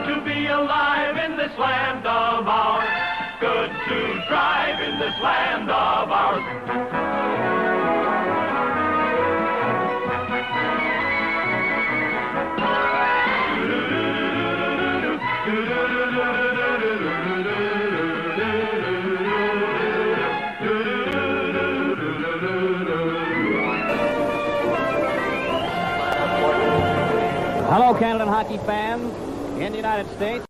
good to be alive in this land of ours. Good to drive in this land of ours. Hello, Canada hockey fans in the United States.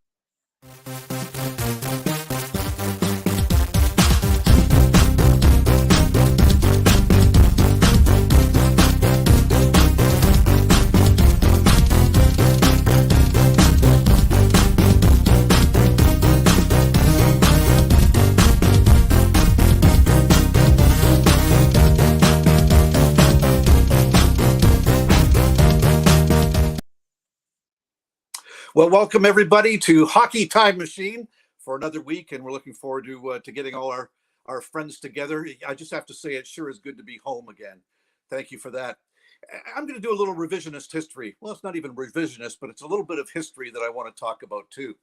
Well, welcome everybody to Hockey Time Machine for another week, and we're looking forward to getting all our friends together. I just have to say it sure is good to be home again. Thank you for that. I'm going to do a little revisionist history. Well, it's not even revisionist, but it's a little bit of history that I want to talk about too.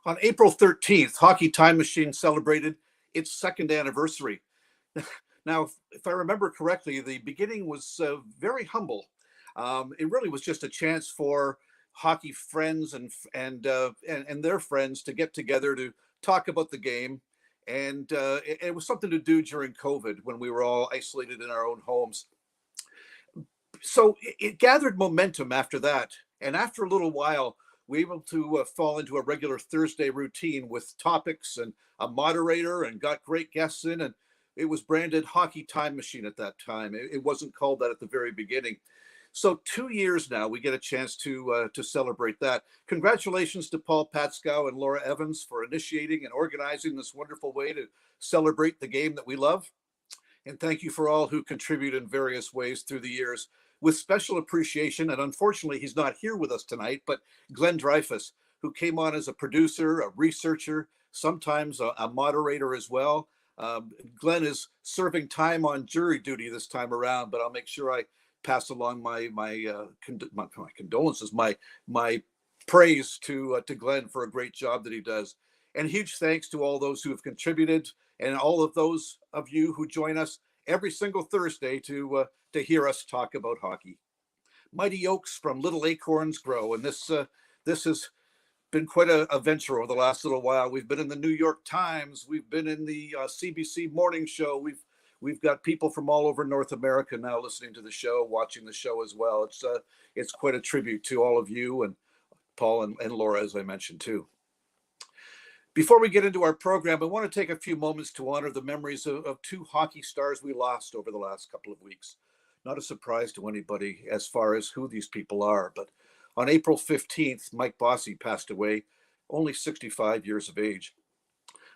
On April 13th, Hockey Time Machine celebrated its second anniversary. Now, if I remember correctly, the beginning was very humble. It really was just a chance for hockey friends and their friends to get together to talk about the game, and it was something to do during COVID when we were all isolated in our own homes. So it gathered momentum after that, and after a little while, we were able to fall into a regular Thursday routine with topics and a moderator, and got great guests in, and it was branded Hockey Time Machine at that time. It wasn't called that at the very beginning. So 2 years now, we get a chance to celebrate that. Congratulations to Paul Patskow and Laura Evans for initiating and organizing this wonderful way to celebrate the game that we love. And thank you for all who contribute in various ways through the years. With special appreciation, and unfortunately he's not here with us tonight, but Glenn Dreyfus, who came on as a producer, a researcher, sometimes a moderator as well. Glenn is serving time on jury duty this time around, but I'll make sure I pass along my condolences, my praise to Glenn for a great job that he does. And huge thanks to all those who have contributed, and all of those of you who join us every single Thursday to hear us talk about hockey. Mighty oaks from little acorns grow, and this has been quite a venture over the last little while. We've been in the New York Times, we've been in the CBC morning show, We've got people from all over North America now listening to the show, watching the show as well. It's quite a tribute to all of you, and Paul and Laura, as I mentioned too. Before we get into our program, I want to take a few moments to honor the memories of two hockey stars we lost over the last couple of weeks. Not a surprise to anybody as far as who these people are, but on April 15th, Mike Bosse passed away, only 65 years of age.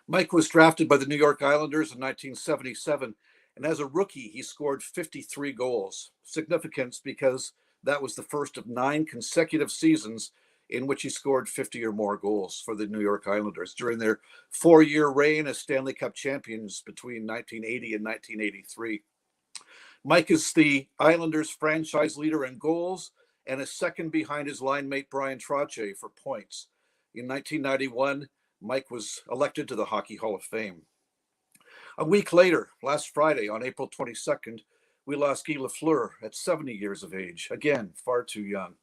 Mike was drafted by the New York Islanders in 1977. And as a rookie, he scored 53 goals. Significance because that was the first of 9 consecutive seasons in which he scored 50 or more goals for the New York Islanders during their 4-year reign as Stanley Cup champions between 1980 and 1983. Mike is the Islanders franchise leader in goals and is second behind his line mate Brian Trottier for points. In 1991, Mike was elected to the Hockey Hall of Fame. A week later, last Friday, on April 22nd, we lost Guy Lafleur at 70 years of age. Again, far too young.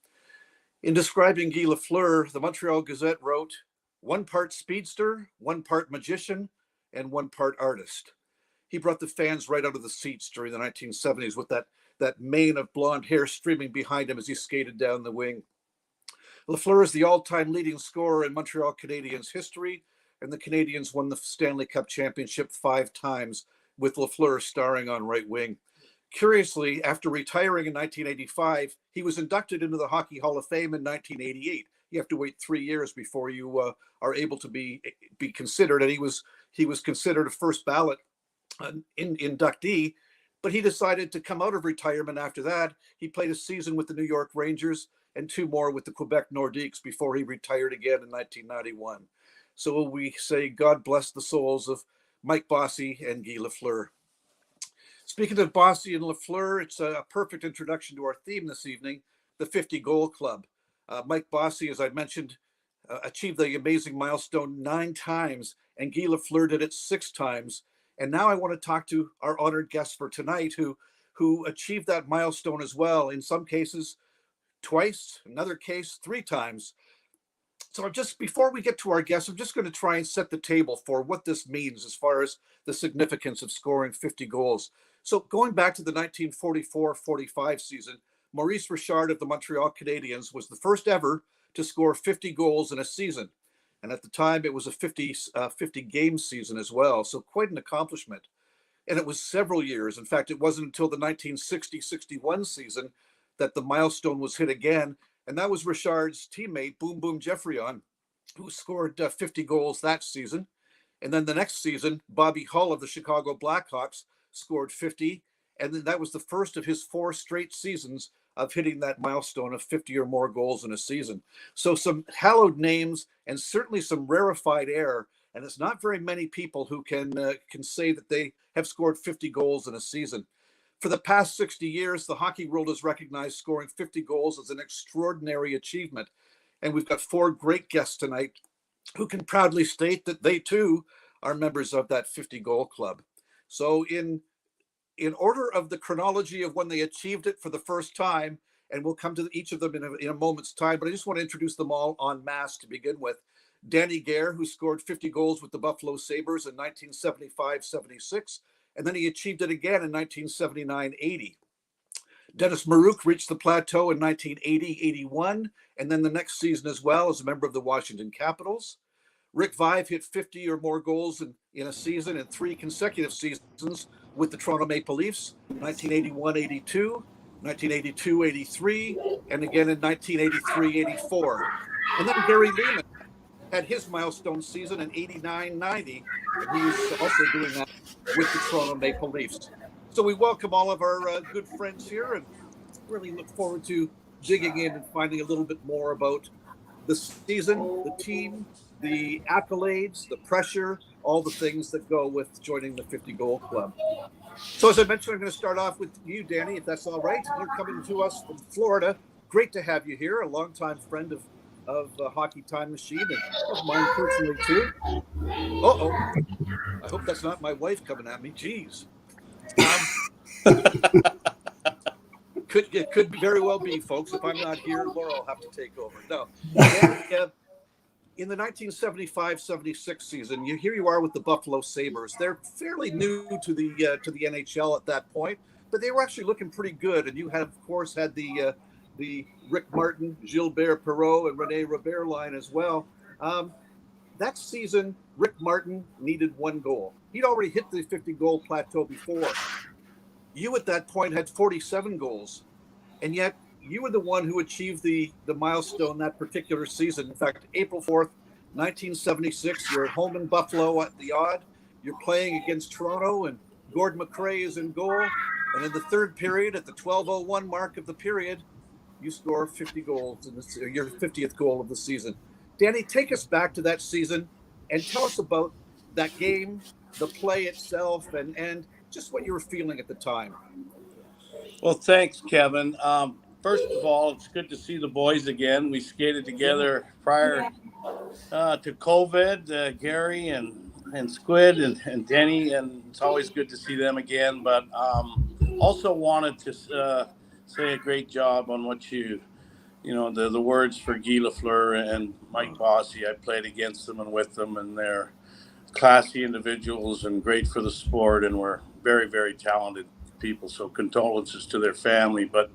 In describing Guy Lafleur, the Montreal Gazette wrote, "One part speedster, one part magician, and one part artist." He brought the fans right out of the seats during the 1970s with that mane of blonde hair streaming behind him as he skated down the wing. Lafleur is the all-time leading scorer in Montreal Canadiens history, and the Canadiens won the Stanley Cup championship 5 times, with Lafleur starring on right wing. Curiously, after retiring in 1985, he was inducted into the Hockey Hall of Fame in 1988. You have to wait 3 years before you are able to be considered, and he was considered a first ballot inductee, but he decided to come out of retirement after that. He played a season with the New York Rangers and 2 more with the Quebec Nordiques before he retired again in 1991. So we say God bless the souls of Mike Bosse and Guy Lafleur. Speaking of Bosse and Lafleur, it's a perfect introduction to our theme this evening, the 50 Goal Club. Mike Bosse, as I mentioned, achieved the amazing milestone 9 times, and Guy Lafleur did it 6 times. And now I want to talk to our honored guest for tonight, who achieved that milestone as well. In some cases, twice, another case, 3 times. So just before we get to our guests, I'm just going to try and set the table for what this means as far as the significance of scoring 50 goals. So going back to the 1944-45 season, Maurice Richard of the Montreal Canadiens was the first ever to score 50 goals in a season. And at the time, it was a 50 game season as well. So quite an accomplishment. And it was several years. In fact, it wasn't until the 1960-61 season that the milestone was hit again. And that was Richard's teammate, Boom Boom Geoffrion, who scored 50 goals that season. And then the next season, Bobby Hull of the Chicago Blackhawks scored 50. And then that was the first of his 4 straight seasons of hitting that milestone of 50 or more goals in a season. So some hallowed names and certainly some rarefied air. And it's not very many people who can say that they have scored 50 goals in a season. For the past 60 years, the hockey world has recognized scoring 50 goals as an extraordinary achievement. And we've got 4 great guests tonight who can proudly state that they too are members of that 50 goal club. So in order of the chronology of when they achieved it for the first time, and we'll come to each of them in a moment's time, but I just want to introduce them all en masse to begin with. Danny Gere, who scored 50 goals with the Buffalo Sabres in 1975-76, and then he achieved it again in 1979-80. Dennis Marouk reached the plateau in 1980-81, and then the next season as well as a member of the Washington Capitals. Rick Vaive hit 50 or more goals in a season in 3 consecutive seasons with the Toronto Maple Leafs, 1981-82, 1982-83, and again in 1983-84. And then Gary Lehman had his milestone season in 89-90, and he was also doing that with the Toronto Maple Leafs. So we welcome all of our good friends here and really look forward to digging in and finding a little bit more about the season, the team, the accolades, the pressure, all the things that go with joining the 50 Goal Club. So as I mentioned, I'm going to start off with you, Danny, if that's all right. You're coming to us from Florida. Great to have you here, a longtime friend of Hockey Time Machine and of mine personally too. Uh-oh. I hope that's not my wife coming at me. Jeez. It could very well be, folks. If I'm not here, Laura will have to take over. No. In the 1975-76 season, here you are with the Buffalo Sabres. They're fairly new to the NHL at that point, but they were actually looking pretty good. And you had, of course, had the Rick Martin, Gilbert Perreault, and Rene Robert line as well. That season, Rick Martin needed 1 goal. He'd already hit the 50-goal plateau before. You at that point had 47 goals, and yet you were the one who achieved the milestone that particular season. In fact, April 4th, 1976, you're at home in Buffalo at the Odd. You're playing against Toronto, and Gord McRae is in goal. And in the third period, at the 12:01 mark of the period, you score 50 goals in your 50th goal of the season. Danny, take us back to that season and tell us about that game, the play itself, and just what you were feeling at the time. Well, thanks, Kevin. First of all, it's good to see the boys again. We skated together prior to COVID, Gary and Squid and Denny, and it's always good to see them again. But also wanted to say a great job on what the words for Guy Lafleur and Mike Bosse. I played against them and with them, and they're classy individuals and great for the sport, and we're very, very talented people. So condolences to their family. But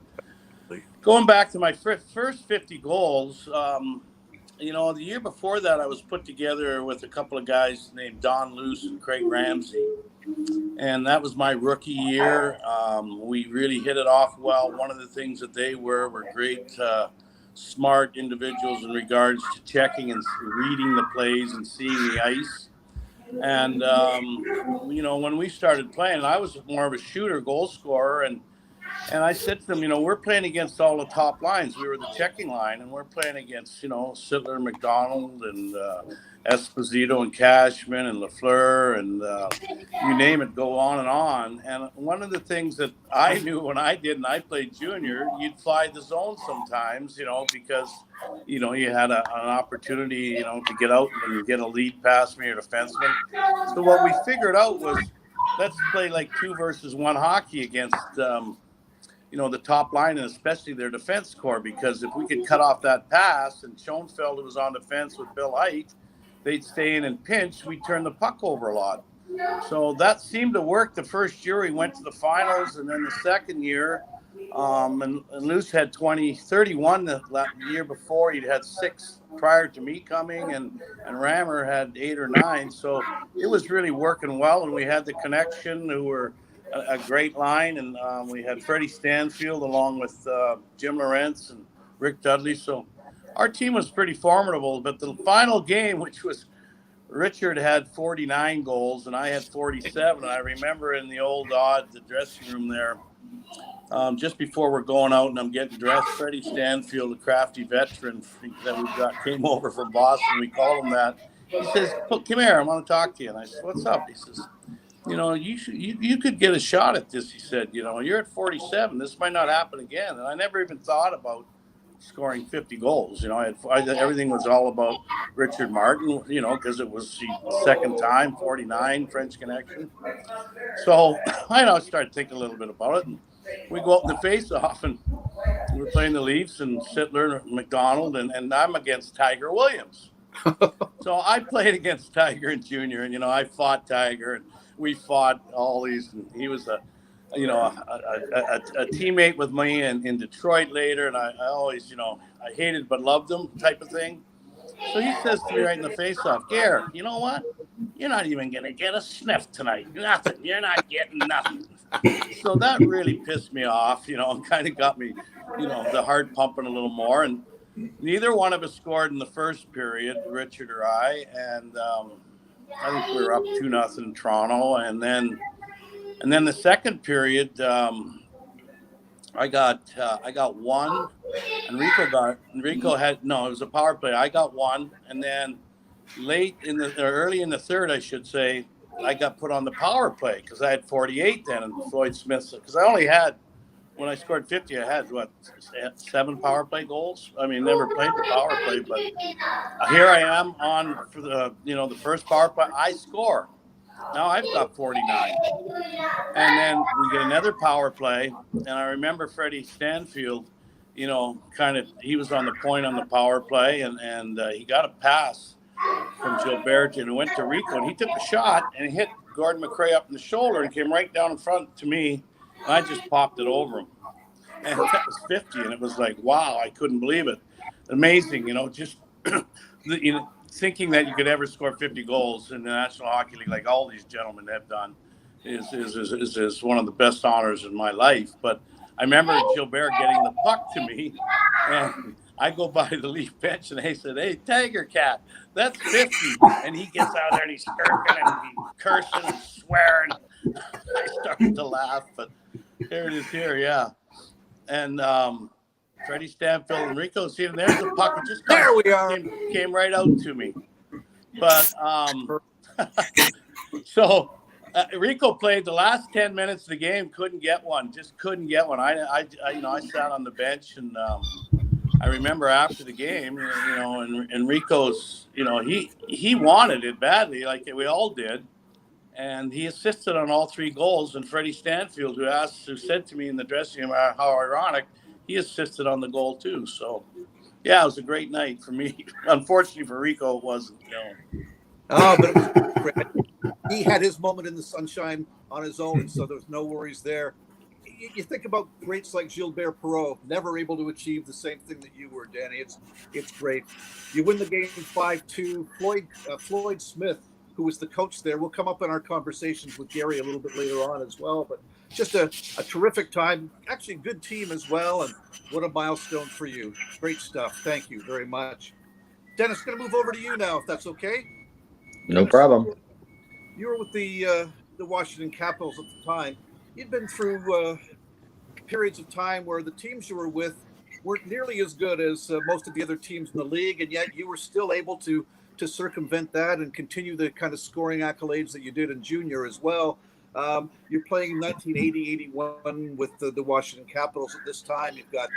going back to my first 50 goals, the year before that, I was put together with a couple of guys named Don Luce and Craig Ramsey. And that was my rookie year. We really hit it off well. One of the things that they were great, smart individuals in regards to checking and reading the plays and seeing the ice. And, when we started playing, I was more of a shooter, goal scorer. And I said to them, we're playing against all the top lines. We were the checking line, and we're playing against, Sittler, McDonald, and Esposito and Cashman and Lafleur and you name it, go on and on. And one of the things that I knew when I did, and I played junior, you'd fly the zone sometimes, because, you had an opportunity, to get out and get a lead pass from your defenseman. So what we figured out was let's play like 2-versus-1 hockey against, the top line and especially their defense core, because if we could cut off that pass and Schoenfeld, who was on defense with Bill Height, they'd stay in and pinch, we'd turn the puck over a lot. So that seemed to work the first year. He went to the finals, and then the second year, and Luce had 31 the year before. He'd had 6 prior to me coming, and Rammer had 8 or 9. So it was really working well, and we had the connection, who were a great line, and we had Freddie Stanfield along with Jim Lorentz and Rick Dudley. So our team was pretty formidable. But the final game, which was Richard had 49 goals and I had 47. And I remember in the old the dressing room there, just before we're going out and I'm getting dressed, Freddie Stanfield, a crafty veteran that we came over from Boston, we call him that. He says, "Come here, I want to talk to you." And I said, "What's up?" He says, you could get a shot at this. He said, you're at 47. This might not happen again. And I never even thought about scoring 50 goals. Everything was all about Richard Martin, because it was the second time, 49, French Connection. So I started thinking a little bit about it. And we go out in the face-off, and we're playing the Leafs and Sittler and McDonald, and I'm against Tiger Williams. So I played against Tiger in junior, and, I fought Tiger, and we fought all these, and he was a teammate with me in Detroit later, and I always, I hated but loved him type of thing. So he says to me right in the face-off, "Gere, you know what? You're not even going to get a sniff tonight. Nothing. You're not getting nothing." So that really pissed me off, and kind of got me, the heart pumping a little more. And neither one of us scored in the first period, Richard or I, and I think we were up 2-0 in Toronto, and then the second period, I got one, and Rico had no. It was a power play. I got one, and then early in the third, I should say, I got put on the power play because I had 48 then, and Floyd Smith, because I only had, when I scored 50, I had 7 power play goals. I mean, never played the power play, but here I am on for the first power play. I score. Now I've got 49. And then we get another power play. And I remember Freddie Stanfield, he was on the point on the power play, and he got a pass from Gilbert, and it went to Rico, and he took a shot and he hit Gordon McRae up in the shoulder and came right down in front to me. And I just popped it over him. And that was 50. And it was like, wow, I couldn't believe it. Amazing, just thinking that you could ever score 50 goals in the National Hockey League, like all these gentlemen have done, is one of the best honors in my life. But I remember Gilbert getting the puck to me, and I go by the Leaf bench, and they said, "Hey, Tiger Cat, that's 50." And he gets out there, and he's skirting, and he's cursing and swearing. I started to laugh, but there it is here, yeah. And Freddie Stanfield and Rico, see, and there's the puck. It just There we are. Came right out to me. But so Rico played the last 10 minutes of the game, couldn't get one. I sat on the bench, and I remember after the game, and Rico's, he wanted it badly, like we all did. And he assisted on all 3 goals. And Freddie Stanfield, who said to me in the dressing room, how ironic, he assisted on the goal too. So, yeah, it was a great night for me. Unfortunately for Rico, it wasn't. Oh, but it was great. He had his moment in the sunshine on his own, so there's no worries there. You think about greats like Gilbert Perreault, never able to achieve the same thing that you were, Danny. It's great. You win the game 5-2. Floyd Smith, who was the coach there, will come up in our conversations with Gere a little bit later on as well. But just a terrific time. Actually, a good team as well. And what a milestone for you. Great stuff. Thank you very much. Dennis, going to move over to you now, if that's okay. No problem. You were with the Washington Capitals at the time. You'd been through periods of time where the teams you were with weren't nearly as good as most of the other teams in the league, and yet you were still able to to circumvent that and continue the kind of scoring accolades that you did in junior as well. You're playing in 1980-81 with the Washington Capitals at this time. You've got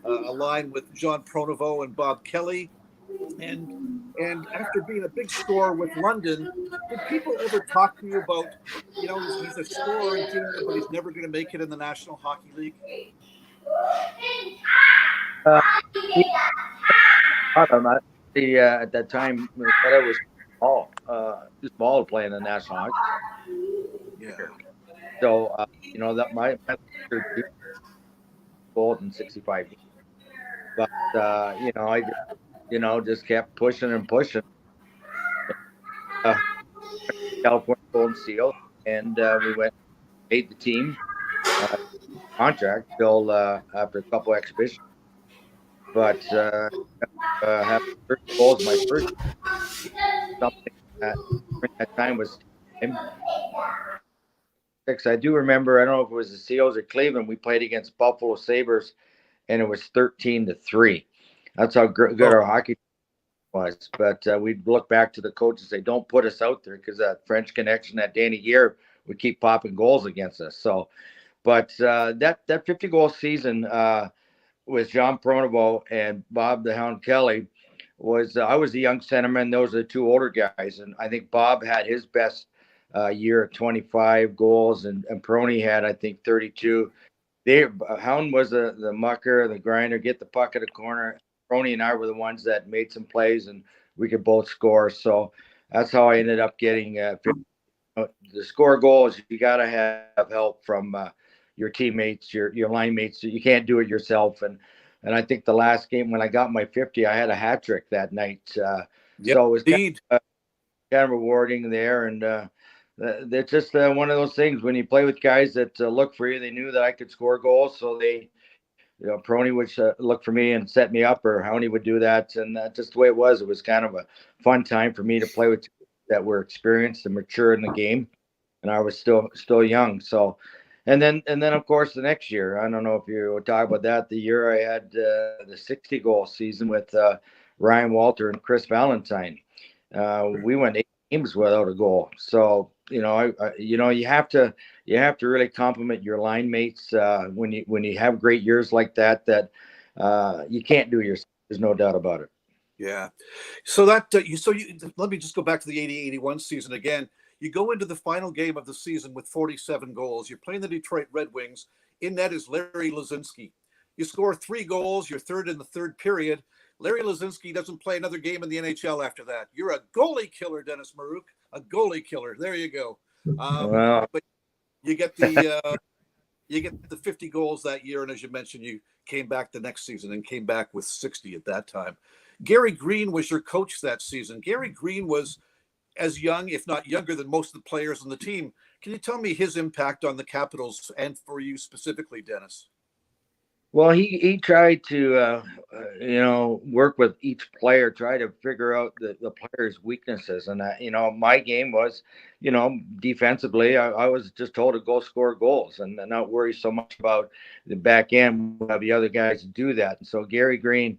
a line with John Pronovost and Bob Kelly. And after being a big scorer with London, did people ever talk to you about, he's a scorer in junior, but he's never going to make it in the National Hockey League? Uh, yeah, I don't know. At that time, Minnesota was too small to play in the National Hockey Yeah. League. So, that my third year gold in 65 games. But, I just kept pushing and pushing. California Golden Seal, and we made the team contract till after a couple exhibitions. But having 30 goals my first something that during that time was six. I do remember. I don't know if it was the Seals or Cleveland. We played against Buffalo Sabres, and it was 13-3. That's how good our hockey was. But we'd look back to the coach and say, "Don't put us out there," because that French connection, that Danny Gere, would keep popping goals against us. So, but that 50-goal season with John Pronovost and Bob the Hound Kelly was I was the young centerman. Those are the two older guys, and I think Bob had his best year at 25 goals, and Prony had, I think, 32. Hound was the mucker, the grinder, get the puck at the corner. Prony and I were the ones that made some plays, and we could both score. So that's how I ended up getting the score goals. You got to have help from your teammates, your line mates. You can't do it yourself. And I think the last game when I got my 50, I had a hat trick that night. So it was kind of rewarding there. And it's just one of those things when you play with guys that look for you. They knew that I could score goals, so they. Prony would look for me and set me up, or Howney would do that. And that's just the way it was. It was kind of a fun time for me to play with that were experienced and mature in the game. And I was still young. So, and then of course the next year, I don't know if you would talk about that. The year I had the 60-goal season with Ryan Walter and Chris Valentine. We went 8 games without a goal. So, you have to really compliment your line mates when you have great years like that you can't do yourself. There's no doubt about it. Yeah. So that let me just go back to the 80-81 season again. You go into the final game of the season with 47 goals. You're playing the Detroit Red Wings. In net is Larry Lazinski. You score 3 goals. You're third in the third period. Larry Lazinski doesn't play another game in the NHL after that. You're a goalie killer, Dennis Maruk. A goalie killer. There you go. But you get the 50 goals that year, and as you mentioned, you came back the next season and came back with 60 at that time. Gary Green was your coach that season. Gary Green was as young, if not younger, than most of the players on the team. Can you tell me his impact on the Capitals and for you specifically, Dennis? Well, he tried to, work with each player, try to figure out the player's weaknesses. And, my game was, defensively, I was just told to go score goals and not worry so much about the back end. We'll have the other guys do that. And so Gary Green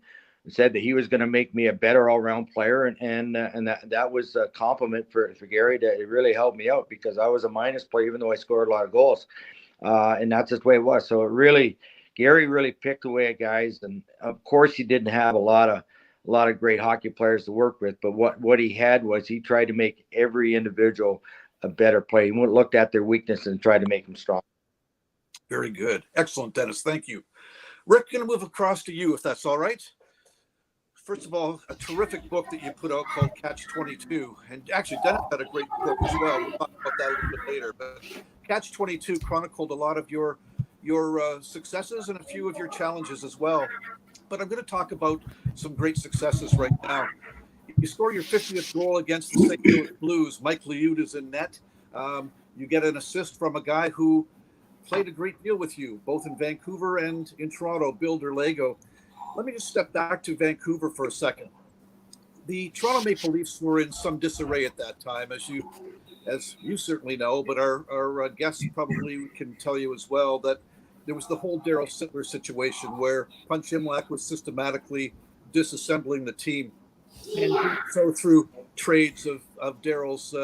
said that he was going to make me a better all-around player. And that was a compliment for Gary. That it really helped me out because I was a minus player, even though I scored a lot of goals. And that's just the way it was. So Gary really picked away at guys, and of course he didn't have a lot of great hockey players to work with. But what he had was he tried to make every individual a better player. He looked at their weakness and tried to make them strong. Very good, excellent, Dennis. Thank you, Rick. Going to move across to you, if that's all right. First of all, a terrific book that you put out called Catch-22, and actually Dennis had a great book as well. We'll talk about that a little bit later. But Catch-22 chronicled a lot of your successes and a few of your challenges as well. But I'm going to talk about some great successes right now. You score your 50th goal against the St. Louis Blues. Mike Liut is in net. You get an assist from a guy who played a great deal with you, both in Vancouver and in Toronto, Bill Derlago. Let me just step back to Vancouver for a second. The Toronto Maple Leafs were in some disarray at that time, as you certainly know, but our guests probably can tell you as well that there was the whole Darryl Sittler situation where Punch Imlach was systematically disassembling the team, and so through trades of Daryl's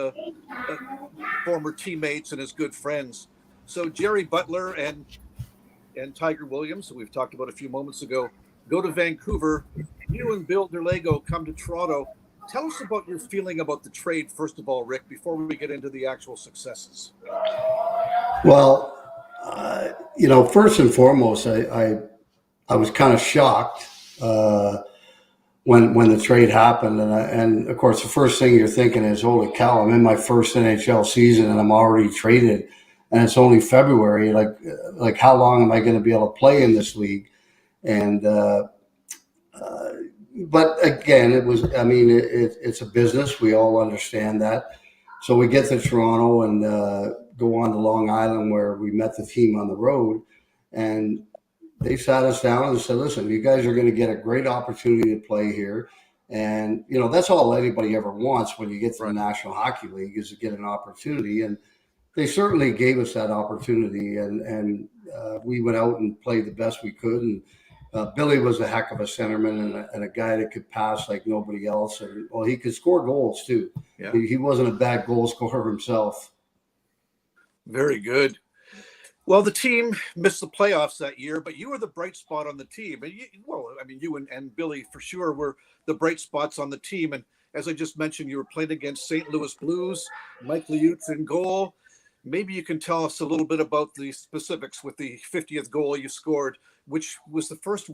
former teammates and his good friends. So Jerry Butler and Tiger Williams, who we've talked about a few moments ago, go to Vancouver. You and Bill Derlego come to Toronto. Tell us about your feeling about the trade, first of all, Rick, before we get into the actual successes. Well, first and foremost, I was kind of shocked when the trade happened, and of course, the first thing you're thinking is, "Holy cow! I'm in my first NHL season, and I'm already traded, and it's only February. Like how long am I going to be able to play in this league?" And but again, it was. I mean, it's a business. We all understand that. So we get to Toronto and go on to Long Island, where we met the team on the road, and they sat us down and said, "Listen, you guys are going to get a great opportunity to play here." And, that's all anybody ever wants when you get to the National Hockey League, is to get an opportunity. And they certainly gave us that opportunity. And we went out and played the best we could. And Billy was a heck of a centerman and a guy that could pass like nobody else. And, well, he could score goals too. Yeah. He wasn't a bad goal scorer himself. Very good. Well, the team missed the playoffs that year, but you were the bright spot on the team. And you and Billy for sure were the bright spots on the team. And as I just mentioned, you were playing against St. Louis Blues, Mike Liutz in goal. Maybe you can tell us a little bit about the specifics with the 50th goal you scored, which was the first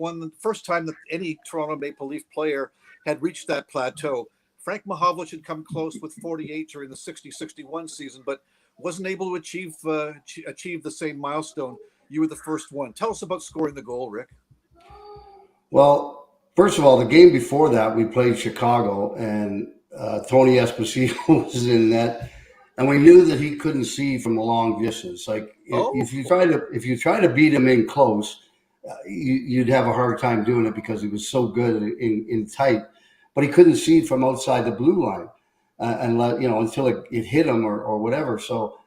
time that any Toronto Maple Leaf player had reached that plateau. Frank Mahovlich had come close with 48 during the 60-61 season, but wasn't able to achieve the same milestone. You were the first one. Tell us about scoring the goal, Rick. Well, first of all, the game before that, we played Chicago, and Tony Esposito was in net, and we knew that he couldn't see from a long distance. Like if you try to beat him in close, you'd have a hard time doing it because he was so good in tight. But he couldn't see from outside the blue line. Until it hit him or whatever. So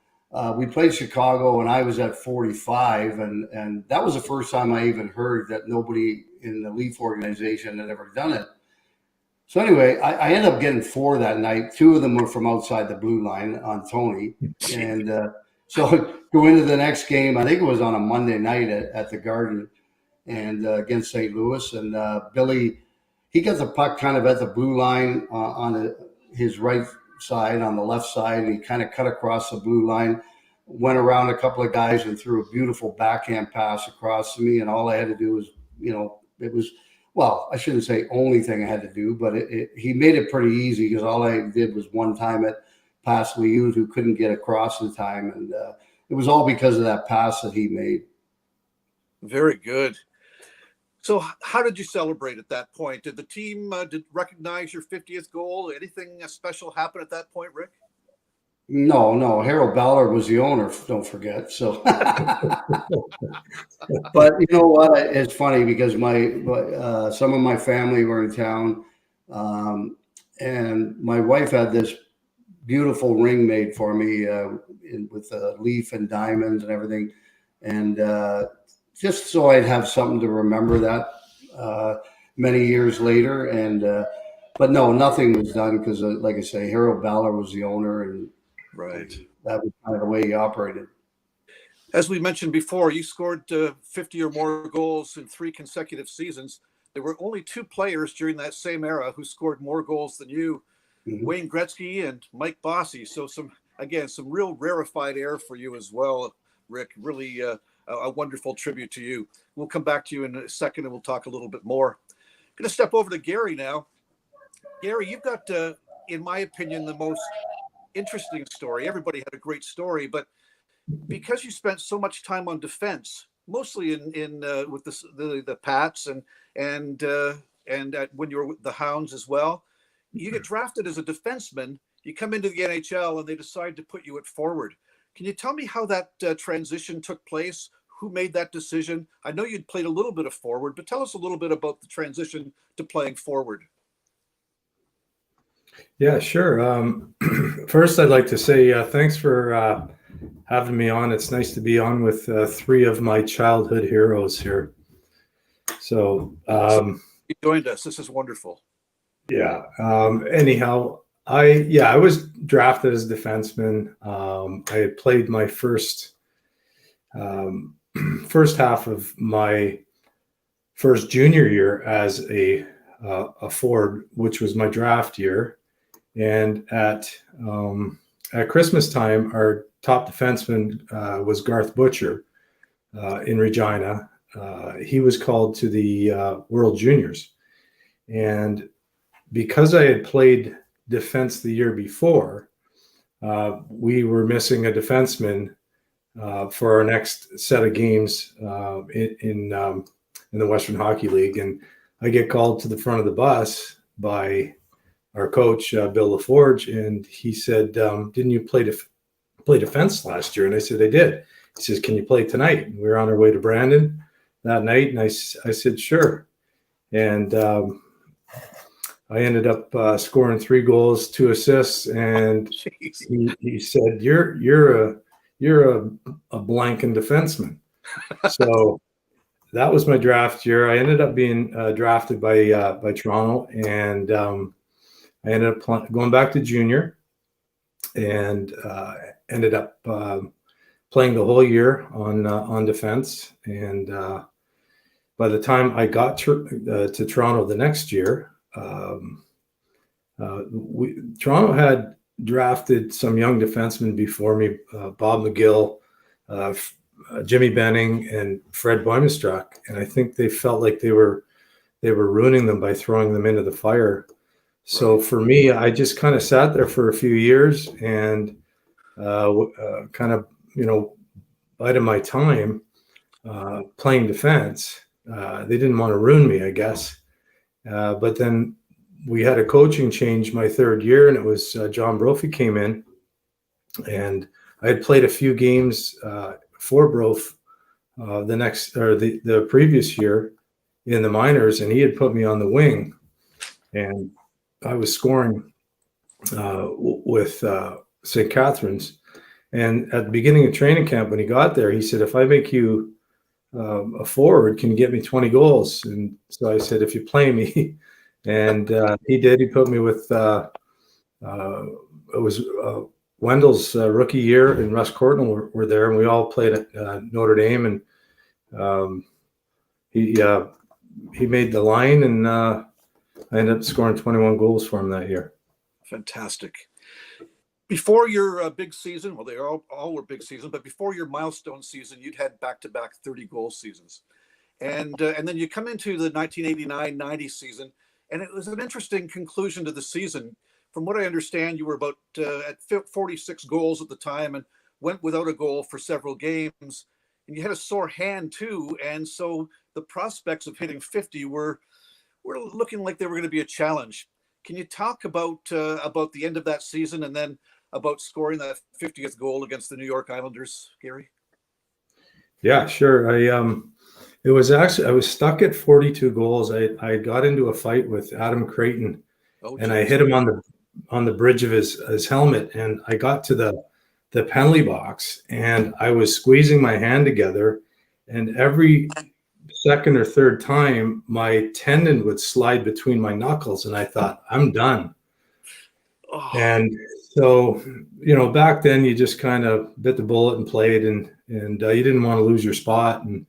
we played Chicago, and I was at 45, and that was the first time I even heard that nobody in the Leaf organization had ever done it. So anyway, I ended up getting 4 that night. 2 of them were from outside the blue line on Tony, and so go into the next game. I think it was on a Monday night at the Garden, and against St. Louis, and Billy, he got the puck kind of at the blue line on his right side, on the left side, and he kind of cut across the blue line, went around a couple of guys and threw a beautiful backhand pass across to me. And all I had to do was, it was, well, I shouldn't say only thing I had to do, but he made it pretty easy because all I did was one time it past Liu, who couldn't get across in time. And it was all because of that pass that he made. Very good. So how did you celebrate at that point? Did the team recognize your 50th goal? Anything special happen at that point, Rick? No. Harold Ballard was the owner, don't forget. So, but you know what? It's funny because some of my family were in town, and my wife had this beautiful ring made for me with a leaf and diamonds and everything, and just so I'd have something to remember that many years later. And but no, nothing was done because, like I say, Harold Ballard was the owner, and that was kind of the way he operated. As we mentioned before, you scored 50 or more goals in 3 consecutive seasons. There were only 2 players during that same era who scored more goals than you, Wayne Gretzky and Mike Bosse. So some real rarefied air for you as well, Rick. Really a wonderful tribute to you. We'll come back to you in a second, and we'll talk a little bit more. I'm going to step over to Gere now. Gere, you've got, in my opinion, the most interesting story. Everybody had a great story, but because you spent so much time on defense, mostly in with the Pats and when you were with the Hounds as well, you get drafted as a defenseman. You come into the NHL, and they decide to put you at forward. Can you tell me how that transition took place? Who made that decision? I know you'd played a little bit of forward, but tell us a little bit about the transition to playing forward. Yeah, sure. First, I'd like to say thanks for having me on. It's nice to be on with 3 of my childhood heroes here. So you joined us. This is wonderful. Yeah. Anyhow, I was drafted as a defenseman. I had played my first half of my first junior year as a forward, which was my draft year. And at Christmas time, our top defenseman was Garth Butcher in Regina. He was called to the World Juniors. And because I had played defense the year before, we were missing a defenseman for our next set of games in the Western Hockey League. And I get called to the front of the bus by our coach, Bill LaForge, and he said, didn't you play defense last year? And I said, I did. He says, can you play tonight? And we were on our way to Brandon that night, and I said, sure. And I ended up scoring 3 goals, 2 assists, and he said, "You're a blanking defenseman." So that was my draft year. I ended up being drafted by Toronto, and I ended up going back to junior, and ended up playing the whole year on defense. And by the time I got to Toronto the next year, Toronto had drafted some young defensemen before me, Bob McGill, Jimmy Benning, and Fred Boimestruck, and I think they felt like they were ruining them by throwing them into the fire. So for me, I just kind of sat there for a few years and kind of bided my time playing defense. They didn't want to ruin me, I guess. But then we had a coaching change my third year, and it was John Brophy came in, and I had played a few games for Brophy the previous year in the minors, and he had put me on the wing, and I was scoring with St. Catharines. And at the beginning of training camp, when he got there, he said, "If I make you a forward, can you get me 20 goals?" And so I said, "If you play me," and he did. He put me with it was Wendell's rookie year, and Russ Courtnall were there, and we all played at Notre Dame, and he made the line, and I ended up scoring 21 goals for him that year. Fantastic. Before your big season, well, they all were big seasons, but before your milestone season, you'd had back-to-back 30-goal seasons. And then you come into the 1989-90 season, and it was an interesting conclusion to the season. From what I understand, you were about at 46 goals at the time and went without a goal for several games. And you had a sore hand, too. And so the prospects of hitting 50 were looking like they were going to be a challenge. Can you talk about the end of that season and then about scoring that 50th goal against the New York Islanders, Gary? Yeah, sure. It was actually, I was stuck at 42 goals. I got into a fight with Adam Creighton, and I hit him on the bridge of his helmet, and I got to the penalty box, and I was squeezing my hand together, and every second or third time my tendon would slide between my knuckles, and I thought, I'm done. Oh. And so, back then you just kind of bit the bullet and played, and you didn't want to lose your spot. And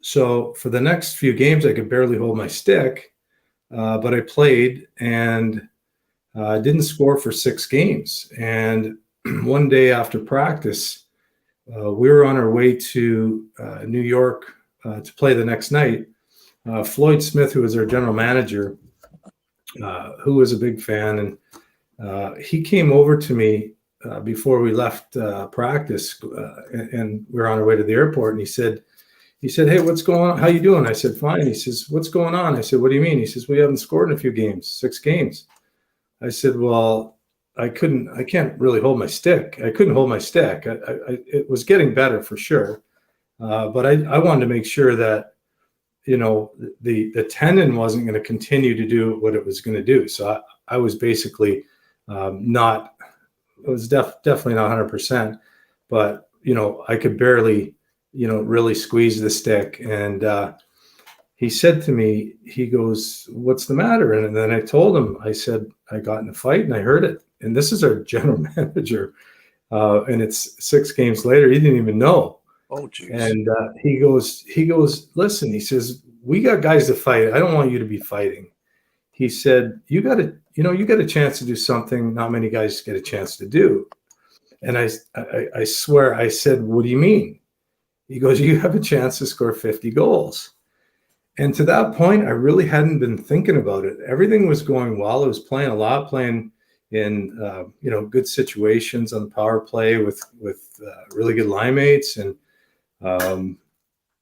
so for the next few games, I could barely hold my stick, but I played, and didn't score for 6 games. And one day after practice, we were on our way to New York to play the next night. Floyd Smith, who was our general manager, who was a big fan, and he came over to me before we left practice, and we were on our way to the airport, and he said, "Hey, what's going on? How you doing?" I said, "Fine." He says, "What's going on?" I said, "What do you mean?" He says, "We haven't scored in a few games, 6 games." I said, "Well, I can't really hold my stick. I couldn't hold my stick. It was getting better for sure. But I wanted to make sure that, the tendon wasn't going to continue to do what it was going to do. So I was basically definitely not 100%, but, I could barely, really squeeze the stick. And he said to me, he goes, "What's the matter?" And then I told him, I said, "I got in a fight and I heard it." And this is our general manager. And it's 6 games later. He didn't even know. Oh, geez. And he goes, "Listen," he says, "we got guys to fight. I don't want you to be fighting." He said, you got a chance to do something not many guys get a chance to do. And I swear, I said, "What do you mean?" He goes, "You have a chance to score 50 goals. And to that point, I really hadn't been thinking about it. Everything was going well. I was playing a lot, playing in good situations on the power play with really good line mates, and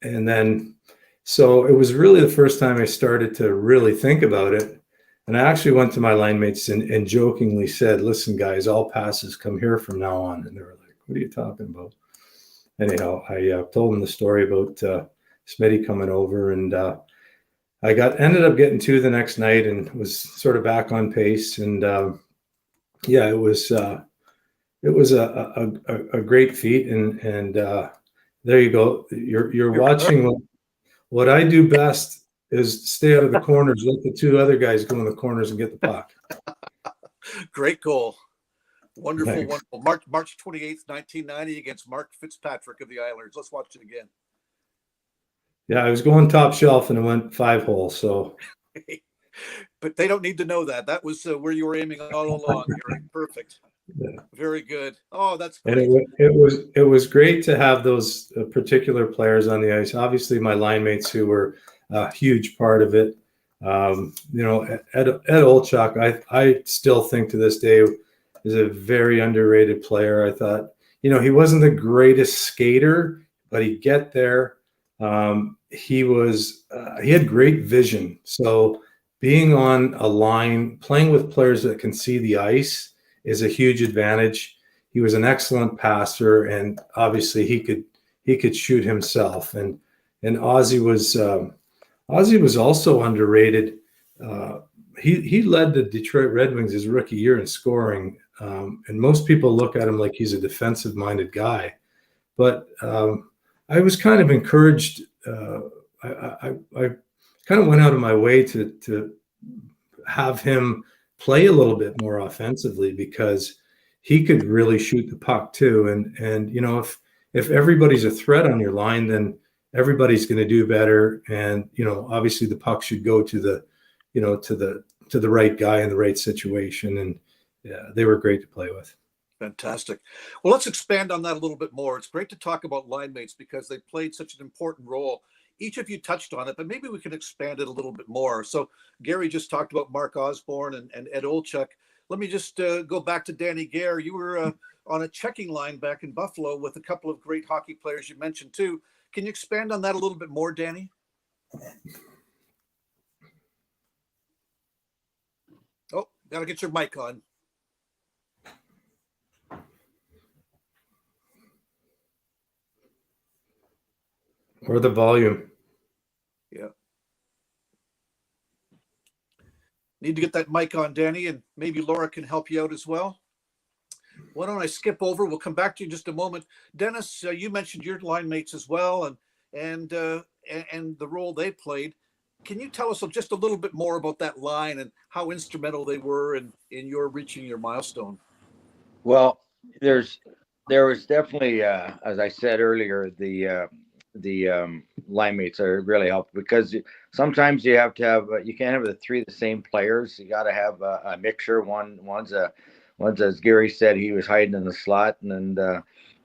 then so it was really the first time I started to really think about it. And I actually went to my line mates and jokingly said, "Listen, guys, all passes come here from now on." And they were like, "What are you talking about?" Anyhow, I told them the story about Smitty coming over, and I ended up getting 2 the next night and was sort of back on pace. And it was a great feat. And there you go. You're watching what I do best is stay out of the corners. Let the 2 other guys go in the corners and get the puck. Great goal. Wonderful, Thanks. wonderful. March 28th, 1990 against Mark Fitzpatrick of the Islanders. Let's watch it again. Yeah, I was going top shelf and it went 5 hole. So, but they don't need to know that. That was where you were aiming all along. You're perfect. Yeah. Very good. Oh, that's great. And it was great to have those particular players on the ice. Obviously, my line mates who were a huge part of it. Ed Olchuk, I still think to this day is a very underrated player. I thought, he wasn't the greatest skater, but he'd get there. He had great vision. So being on a line, playing with players that can see the ice is a huge advantage. He was an excellent passer, and obviously he could shoot himself. And Ozzy was also underrated. He led the Detroit Red Wings his rookie year in scoring, and most people look at him like he's a defensive-minded guy. But I was kind of encouraged. I kind of went out of my way to have him play a little bit more offensively because he could really shoot the puck too. And if everybody's a threat on your line, then everybody's going to do better. And obviously the puck should go to the right guy in the right situation. And yeah, they were great to play with. Fantastic. Well, let's expand on that a little bit more. It's great to talk about line mates because they played such an important role. Each of you touched on it, but maybe we can expand it a little bit more. So Gary just talked about Mark Osborne and Ed Olchuk. Let me just go back to Danny Gere. You were on a checking line back in Buffalo with a couple of great hockey players you mentioned too. Can you expand on that a little bit more, Danny? Oh, gotta get your mic on. Or the volume. Yeah. Need to get that mic on, Danny, and maybe Laura can help you out as well. Why don't I skip over? We'll come back to you in just a moment. Dennis, you mentioned your line mates as well, and the role they played. Can you tell us just a little bit more about that line and how instrumental they were in your reaching your milestone? Well, there was definitely, as I said earlier, the line mates are really helpful because sometimes you have to have you can't have the 3 the same players. You got to have a mixture. One's as Gary said, he was hiding in the slot and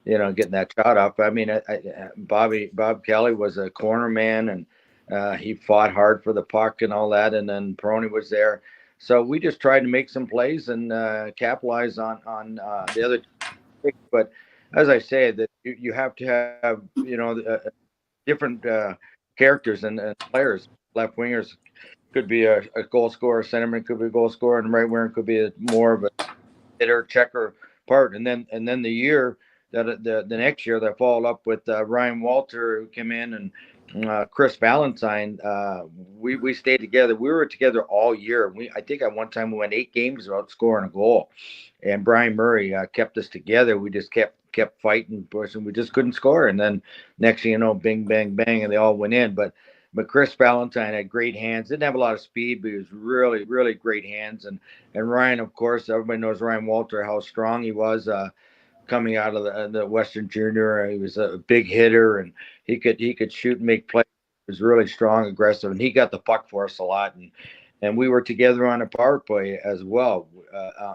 getting that shot up. I mean, Bob Kelly was a corner man and he fought hard for the puck and all that. And then Peroni was there, so we just tried to make some plays and capitalize on the other. But as I say, that you have to have different characters and players. Left wingers could be a goal scorer, centerman could be a goal scorer, and right winger could be more of a hitter, checker part. And then the year that the next year that followed up with Ryan Walter, who came in, and Chris Valentine, we stayed together. We were together all year. I think at one time we went 8 games without scoring a goal. And Brian Murray kept us together. We just kept fighting, and we just couldn't score. And then next thing you know, bing, bang, bang, and they all went in. But But Chris Valentine had great hands. Didn't have a lot of speed, but he was really, really great hands. And Ryan, of course, everybody knows Ryan Walter, how strong he was coming out of the Western Junior. He was a big hitter, and he could shoot and make plays. He was really strong, aggressive, and he got the puck for us a lot. And we were together on a power play as well.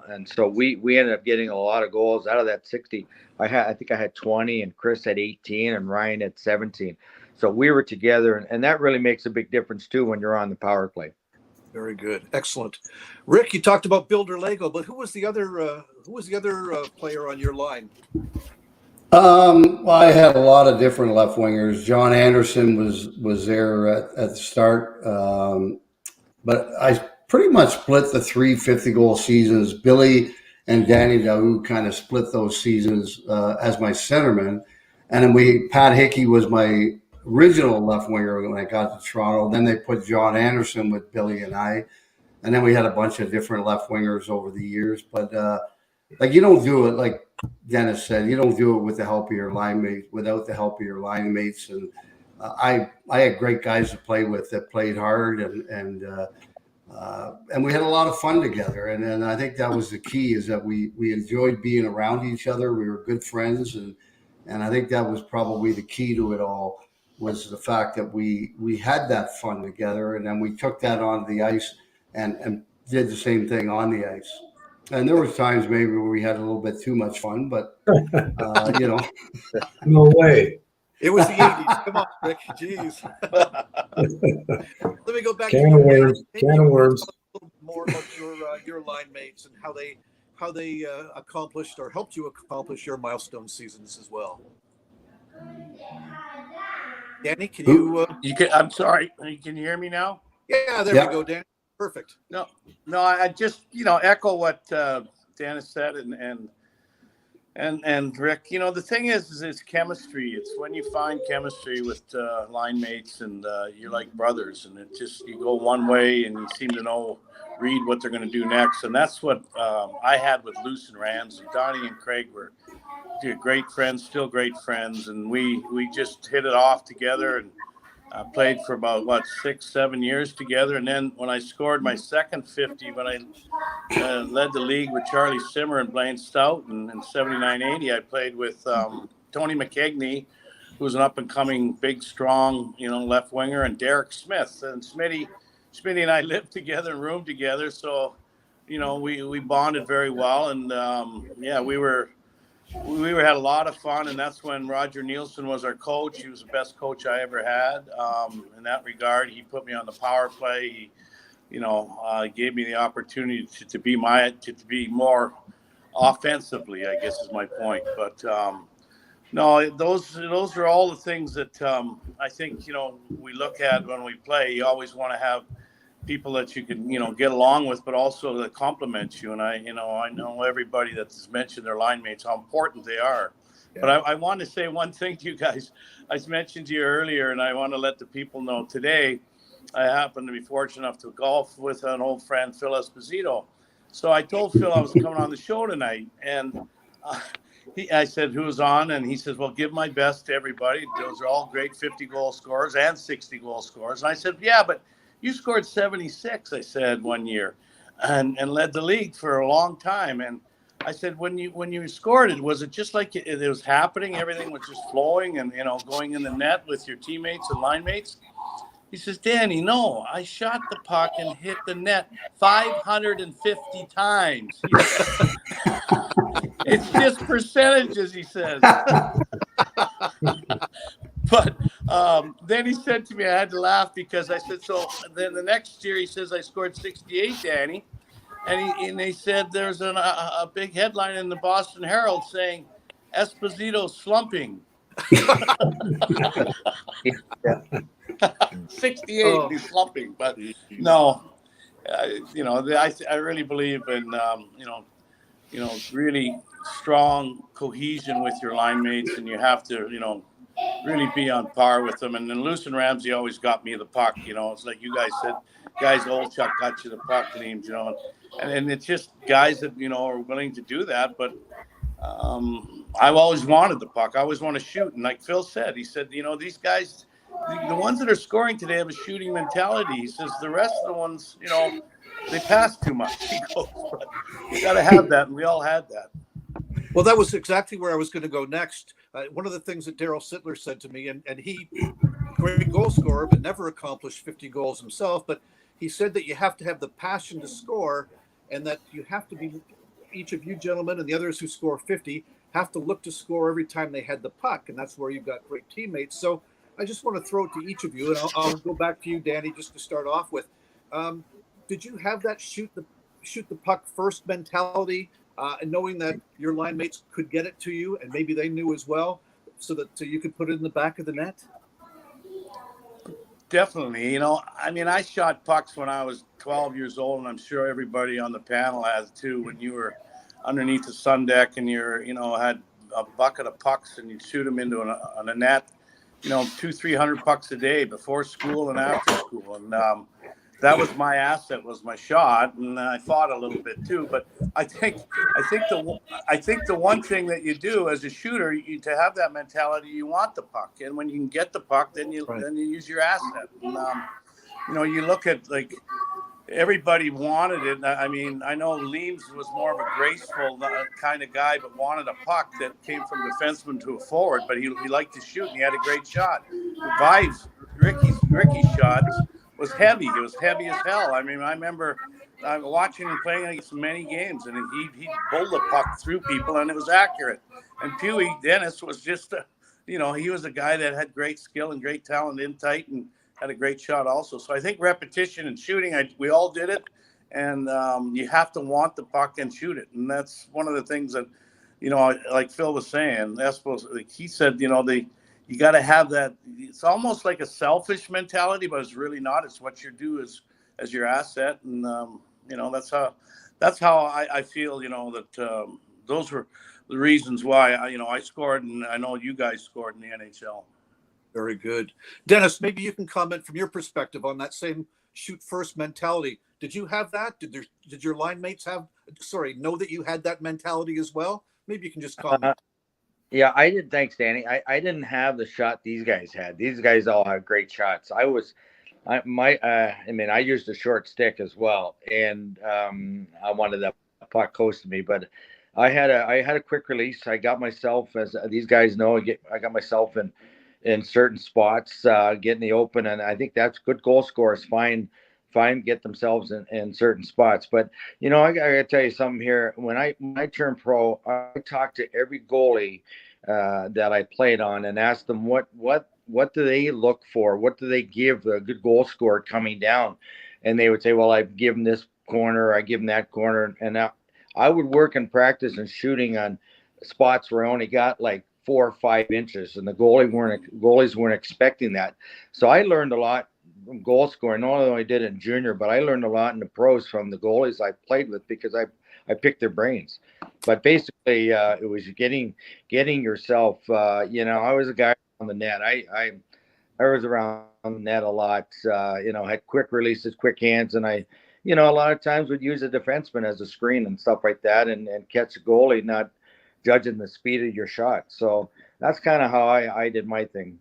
And so we ended up getting a lot of goals out of that 60. I think I had 20, and Chris had 18, and Ryan had 17. So we were together, and that really makes a big difference too when you're on the power play. Very good, excellent. Rick, you talked about Builder Lego, but who was the other player on your line? Well, I had a lot of different left wingers. John Anderson was there at the start, but I pretty much split the 3 50-goal seasons. Billy and Danny Daou kind of split those seasons as my centerman, and then Pat Hickey was my original left winger when I got to Toronto. Then they put John Anderson with Billy and I, and then we had a bunch of different left wingers over the years. But like, you don't do it, like Dennis said, you don't do it with the help of your line mates, without the help of your line mates. And I had great guys to play with that played hard, and we had a lot of fun together. And I think that was the key, is that we enjoyed being around each other. We were good friends, and I think that was probably the key to it all, was the fact that we had that fun together, and then we took that onto the ice and did the same thing on the ice. And there was times maybe where we had a little bit too much fun, but you know. No way. It was the 80s. Come on, Rick. Jeez. Let me go back Can of worms. Can of worms. A little more about your line mates and how they accomplished or helped you accomplish your milestone seasons as well. Danny, can you? I'm sorry. Can you hear me now? Yeah, there we go, Danny. Perfect. No, I just echo what Dennis said and Rick. The thing is it's chemistry. It's when you find chemistry with line mates, and you're like brothers, and it just, you go one way and you seem to read what they're going to do next. And that's what I had with Luce and Rams. Donnie and Craig were great friends, still great friends, and we just hit it off together, and played for about 6-7 years together. And then when I scored my second 50, when I led the league with Charlie Simmer and Blaine Stout, and in 79-80, I played with Tony McKegney, who was an up and coming big, strong, left winger, and Derek Smith. And Smitty and I lived together and roomed together, so we bonded very well. And we had a lot of fun, and that's when Roger Nielsen was our coach. He was the best coach I ever had. In that regard, he put me on the power play. He, gave me the opportunity to be more offensively, I guess is my point. But no, those are all the things that I think we look at when we play. You always want to have people that you can get along with, but also that complement you. And I know everybody that's mentioned their line mates, how important they are. Yeah. But I want to say one thing to you guys. I mentioned to you earlier, and I want to let the people know today, I happen to be fortunate enough to golf with an old friend, Phil Esposito. So I told Phil I was coming on the show tonight, and I said, who's on? And he says, well, give my best to everybody. Those are all great 50-goal scorers and 60-goal scorers. And I said, yeah, but you scored 76, I said, one year, and led the league for a long time. And I said, when you scored it, was it just like it was happening? Everything was just flowing and, going in the net with your teammates and line mates? He says, Danny, no, I shot the puck and hit the net 550 times. It's just percentages, he says. But then he said to me, I had to laugh, because I said, so then the next year he says, I scored 68, Danny. And he said there's a big headline in the Boston Herald saying, Esposito slumping. 68, he's slumping. But no, I really believe in, really strong cohesion with your line mates, and you have to, really be on par with them. And then Luce and Ramsey always got me the puck. It's like you guys said, guys, old Chuck got you the puck names, and it's just guys that, are willing to do that. But I've always wanted the puck. I always want to shoot. And like Phil said, he said, these guys, the ones that are scoring today have a shooting mentality. He says the rest of the ones, they pass too much. He goes, but you got to have that, and we all had that. Well, that was exactly where I was going to go next. One of the things that Daryl Sittler said to me, and he, great goal scorer, but never accomplished 50 goals himself, but he said that you have to have the passion to score, and that you have to be, each of you gentlemen and the others who score 50 have to look to score every time they had the puck, and that's where you've got great teammates. So I just want to throw it to each of you, and I'll go back to you, Danny, just to start off with. Did you have that shoot the puck first mentality, and knowing that your line mates could get it to you, and maybe they knew as well, so that you could put it in the back of the net? Definitely. I shot pucks when I was 12 years old, and I'm sure everybody on the panel has too. When you were underneath the sun deck and had a bucket of pucks and you'd shoot them into a net, 200-300 pucks a day before school and after school. And that was my asset, was my shot, and I fought a little bit too. But I think the one thing that you do as a shooter, to have that mentality, you want the puck, and when you can get the puck, then you use your asset. And, you look at, like, everybody wanted it. I mean, I know Leames was more of a graceful kind of guy, but wanted a puck that came from defenseman to a forward. But he liked to shoot, and he had a great shot. Ricky's shots was heavy. It was heavy as hell. I mean, I remember watching him playing against many games, and he pulled the puck through people, and it was accurate. And Dennis was just, he was a guy that had great skill and great talent in tight, and had a great shot also. So I think repetition and shooting, we all did it, and you have to want the puck and shoot it. And that's one of the things that, like Phil was saying, like he said, you got to have that. It's almost like a selfish mentality, but it's really not. It's what you do as your asset. And, that's how I feel, that those were the reasons why I scored, and I know you guys scored in the NHL. Very good. Dennis, maybe you can comment from your perspective on that same shoot first mentality. Did you have that? Did your line mates know that you had that mentality as well? Maybe you can just comment. Yeah, I did. Thanks, Danny. I didn't have the shot these guys had. These guys all had great shots. I used a short stick as well, and I wanted that puck close to me, but I had a quick release. I got myself, as these guys know, I got myself in certain spots, get in the open, and I think that's good. Goal scorers get themselves in certain spots. But I gotta tell you something here. When I turned pro, I talked to every goalie that I played on and asked them what do they look for, what do they give a good goal scorer coming down, and they would say, well, I give them this corner, I give them that corner, and I would work and practice and shooting on spots where I only got like 4 or 5 inches, and the goalies weren't expecting that. So I learned a lot from goal scoring. Not only did it in junior, but I learned a lot in the pros from the goalies I played with, because I picked their brains. But basically, it was getting yourself. I was a guy on the net. I was around the net a lot. Had quick releases, quick hands, and I, a lot of times would use a defenseman as a screen and stuff like that, and catch a goalie, not judging the speed of your shot. So that's kind of how I did my thing.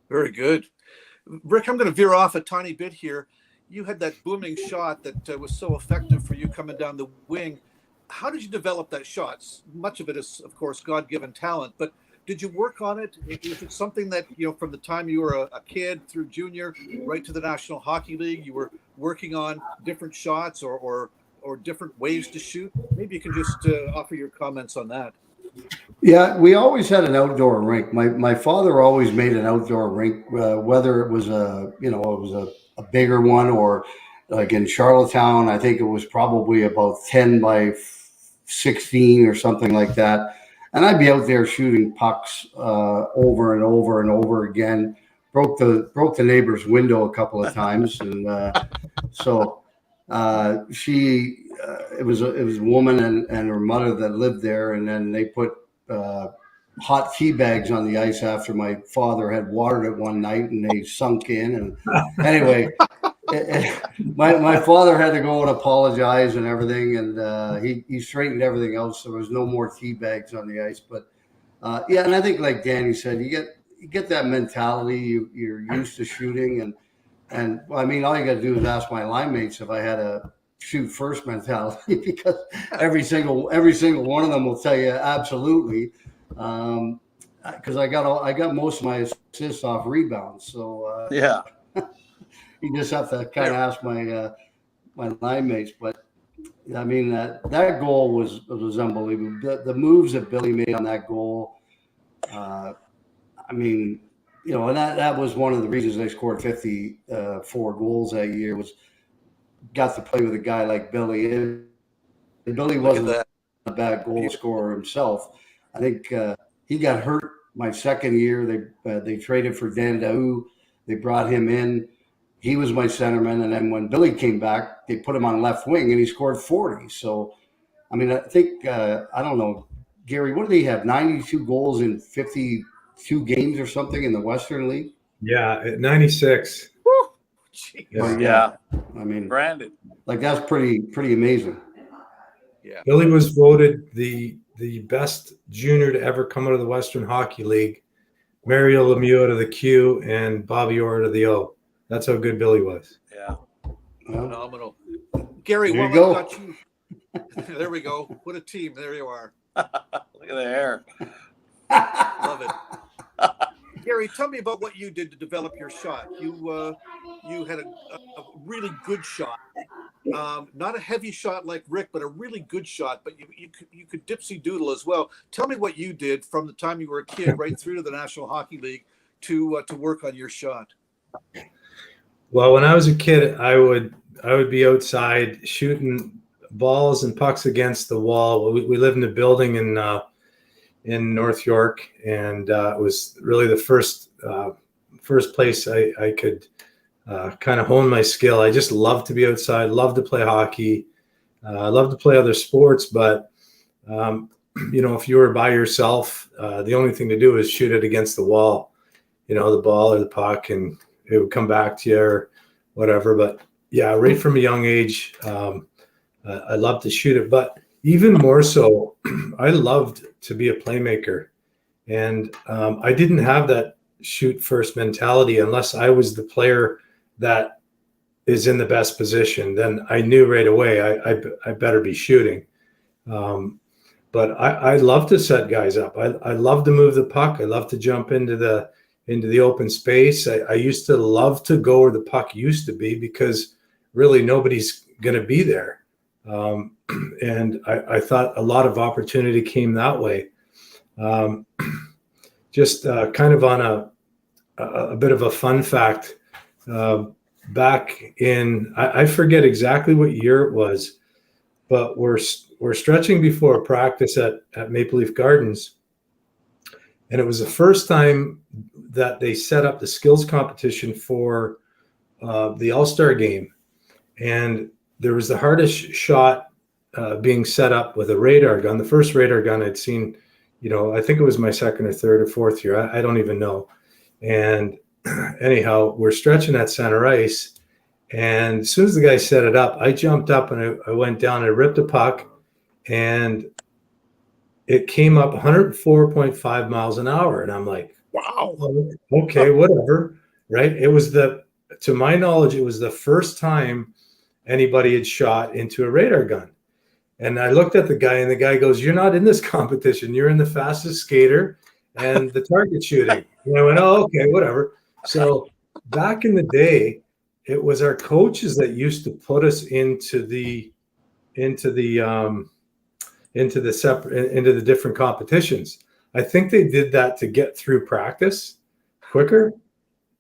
Very good. Rick, I'm going to veer off a tiny bit here. You had that booming shot that was so effective for you coming down the wing. How did you develop that shot? Much of it is, of course, God-given talent, but did you work on it? Is it something that, from the time you were a kid through junior right to the National Hockey League, you were working on different shots or different ways to shoot? Maybe you can just offer your comments on that. Yeah, we always had an outdoor rink. My father always made an outdoor rink, whether it was a bigger one, or like in Charlottetown, I think it was probably about 10 by 16 or something like that. And I'd be out there shooting pucks over and over and over again. Broke the neighbor's window a couple of times, and it was a woman and her mother that lived there, and then they put hot tea bags on the ice after my father had watered it one night, and they sunk in. And anyway, my father had to go and apologize and everything, and he straightened everything out, so there was no more tea bags on the ice. But and I think, like Danny said, you get that mentality. You're used to shooting, and I mean, all you got to do is ask my line mates if I had a shoot first mentality, because every single one of them will tell you absolutely. Because I got most of my assists off rebounds, so Yeah. you just have to kind of ask my line mates. But I mean, that goal was unbelievable. The moves that Billy made on that goal, I mean, you know, and that was one of the reasons they scored 54 goals that year, was got to play with a guy like Billy. And Billy wasn't a bad goal scorer himself. I think he got hurt my second year. They traded for Dan Daou. They brought him in. He was my centerman. And then when Billy came back, they put him on left wing, and he scored 40. So, I mean, I think, I don't know, Gary, what did he have? 92 goals in 52 games or something in the Western League? Yeah, at 96. Woo! Yeah. I mean, Brandon. like, that's pretty amazing. Yeah. Billy was voted the best junior to ever come out of the Western Hockey League. Mario Lemieux out of the Q and Bobby Orr out of the O. That's how good Billy was. Yeah. Phenomenal. Gary, There while you go. I got you, there we go. What a team. There you are. Look at the hair. Love it. Gary, tell me about what you did to develop your shot. You had a really good shot. Not a heavy shot like Rick, but a really good shot. But you could dipsy doodle as well. Tell me what you did from the time you were a kid right through to the National Hockey League to work on your shot. Well, when I was a kid, I would be outside shooting balls and pucks against the wall. We lived in a building in North York, and it was really the first place I could kind of hone my skill. I just loved to be outside, loved to play hockey, loved to play other sports, but you know, if you were by yourself, the only thing to do is shoot it against the wall, you know, the ball or the puck, and it would come back to you or whatever. But yeah, right from a young age, I loved to shoot it. But even more so, I loved to be a playmaker. And I didn't have that shoot first mentality unless I was the player that is in the best position. Then I knew right away I better be shooting. But I love to set guys up. I love to move the puck. I love to jump into the open space. I used to love to go where the puck used to be, because really nobody's going to be there. And I thought a lot of opportunity came that way. Just kind of on a bit of a fun fact, back in, I forget exactly what year it was, but we're stretching before practice at Maple Leaf Gardens. And it was the first time that they set up the skills competition for the All-Star game. And there was the hardest shot being set up with a radar gun. The first radar gun I'd seen, you know, I think it was my second or third or fourth year. I don't even know. And anyhow, we're stretching at center ice. And as soon as the guy set it up, I jumped up and I went down and I ripped a puck, and it came up 104.5 miles an hour. And I'm like, wow, okay, whatever. Right. It was to my knowledge, it was the first time anybody had shot into a radar gun. And I looked at the guy, and the guy goes, "You're not in this competition. You're in the fastest skater and the target shooting." And I went, "Oh, okay, whatever." So back in the day, it was our coaches that used to put us into the different competitions. I think they did that to get through practice quicker,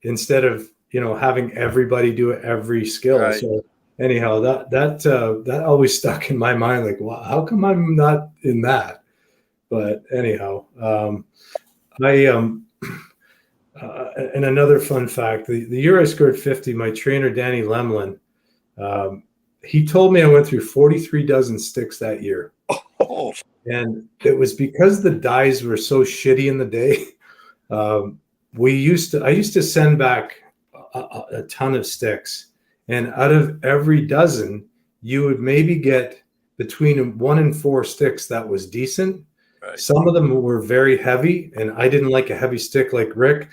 instead of, you know, having everybody do every skill. Right. So anyhow, that always stuck in my mind. Like, wow, how come I'm not in that? But anyhow, and another fun fact: the year I scored 50, my trainer Danny Lemlin, he told me I went through 43 dozen sticks that year. Oh. And it was because the dyes were so shitty in the day. I used to send back a ton of sticks, and out of every dozen, you would maybe get between 1 and 4 sticks that was decent. Right. Some of them were very heavy, and I didn't like a heavy stick like Rick.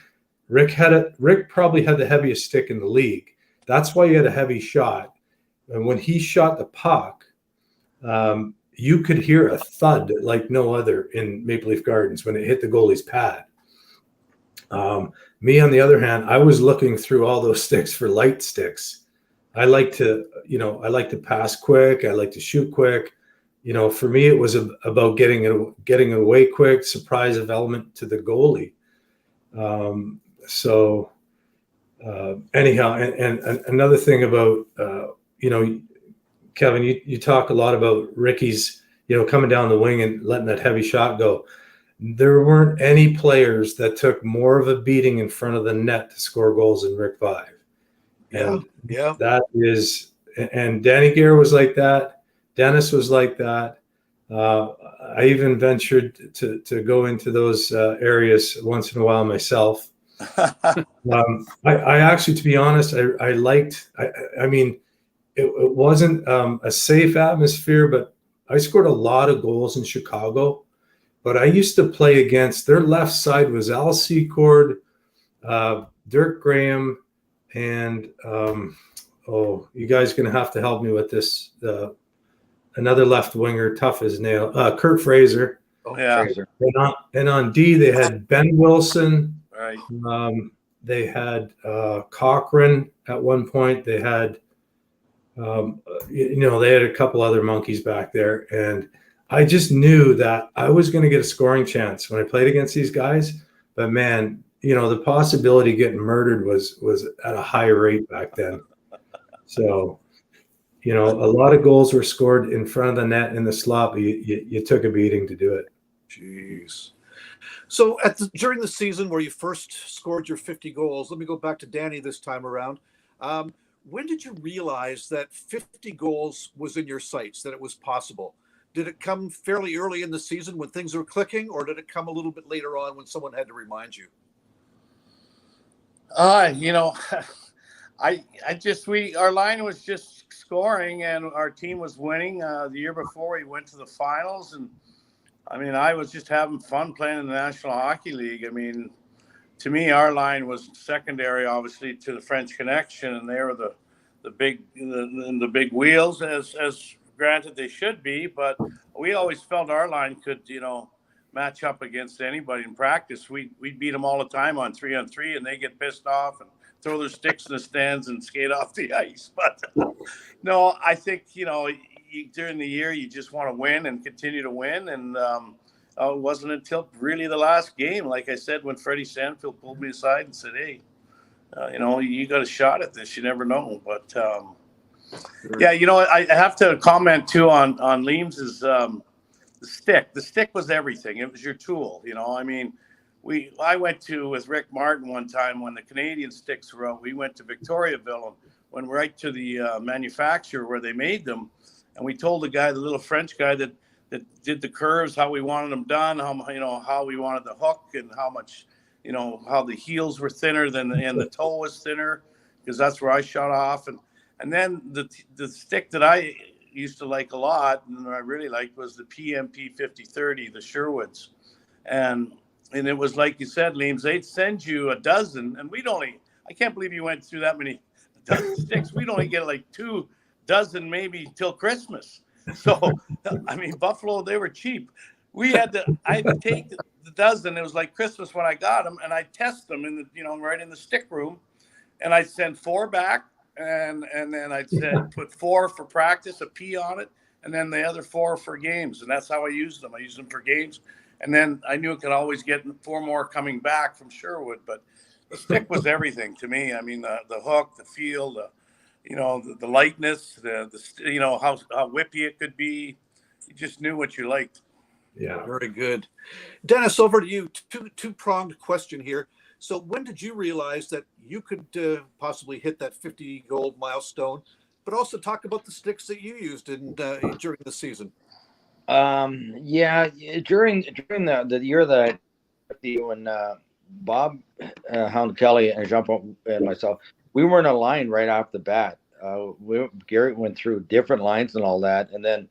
Rick probably had the heaviest stick in the league. That's why he had a heavy shot. And when he shot the puck, you could hear a thud like no other in Maple Leaf Gardens when it hit the goalie's pad. Me, on the other hand, I was looking through all those sticks for light sticks. I like to pass quick. I like to shoot quick. For me, it was about getting it away quick, surprise of element to the goalie. Anyhow, and another thing about, Kevin, you talk a lot about Ricky's, coming down the wing and letting that heavy shot go. There weren't any players that took more of a beating in front of the net to score goals than Rick Vive. And that is, and Danny Gere was like that. Dennis was like that. I even ventured to go into those areas once in a while myself. I actually, to be honest, I liked, it wasn't a safe atmosphere, but I scored a lot of goals in Chicago. But I used to play against, their left side was Al Secord, Dirk Graham, and you guys are going to have to help me with this. Another left winger, tough as nail, Kurt Fraser. Oh, yeah. Fraser. And on D, they had Ben Wilson. Right. They had Cochran at one point. They had, they had a couple other monkeys back there. And I just knew that I was going to get a scoring chance when I played against these guys. But man, the possibility of getting murdered was at a high rate back then. So, a lot of goals were scored in front of the net in the slot. But you took a beating to do it. Jeez. So during the season where you first scored your 50 goals, let me go back to Danny this time around. When did you realize that 50 goals was in your sights, that it was possible? Did it come fairly early in the season when things were clicking, or did it come a little bit later on when someone had to remind you? Our line was just scoring and our team was winning. The year before we went to the finals, and I was just having fun playing in the National Hockey League. To me, our line was secondary, obviously, to the French Connection, and they were the big wheels, as granted they should be. But we always felt our line could, match up against anybody in practice. We beat them all the time on 3-on-3, and they get pissed off and throw their sticks in the stands and skate off the ice. But no, I think during the year you just want to win and continue to win, and it wasn't until really the last game, like I said, when Freddie Stanfield pulled me aside and said, "Hey, you got a shot at this. You never know." But I have to comment too on Liam's the stick. The stick was everything. It was your tool. I went with Rick Martin one time when the Canadian sticks were out. We went to Victoriaville and went right to the manufacturer where they made them, and we told the little French guy that did the curves, how we wanted them done, how we wanted the hook, and how much, how the heels were thinner and the toe was thinner, because that's where I shot off. And then the stick that I used to like a lot and I really liked was the PMP 5030, the Sherwoods. And it was like you said, Liam, they'd send you a dozen, and I can't believe you went through that many dozen sticks. We'd only get like 2 dozen maybe till Christmas. So, Buffalo, they were cheap. I had to take the dozen. It was like Christmas when I got them, and I'd test them right in the stick room, and I'd send 4 back, and then I'd put 4 for practice, a P on it, and then the other 4 for games, and that's how I used them. I used them for games, and then I knew I could always get 4 more coming back from Sherwood, but the stick was everything to me. The hook, the feel, the lightness, how whippy it could be. You just knew what you liked. Yeah, very good. Dennis, over to you. Two-pronged question here. So when did you realize that you could possibly hit that 50 goal milestone, but also talk about the sticks that you used during the season? During the year that when Bob Hound Kelly and Jean-Paul and myself, we were in a line right off the bat. Gary went through different lines and all that, and then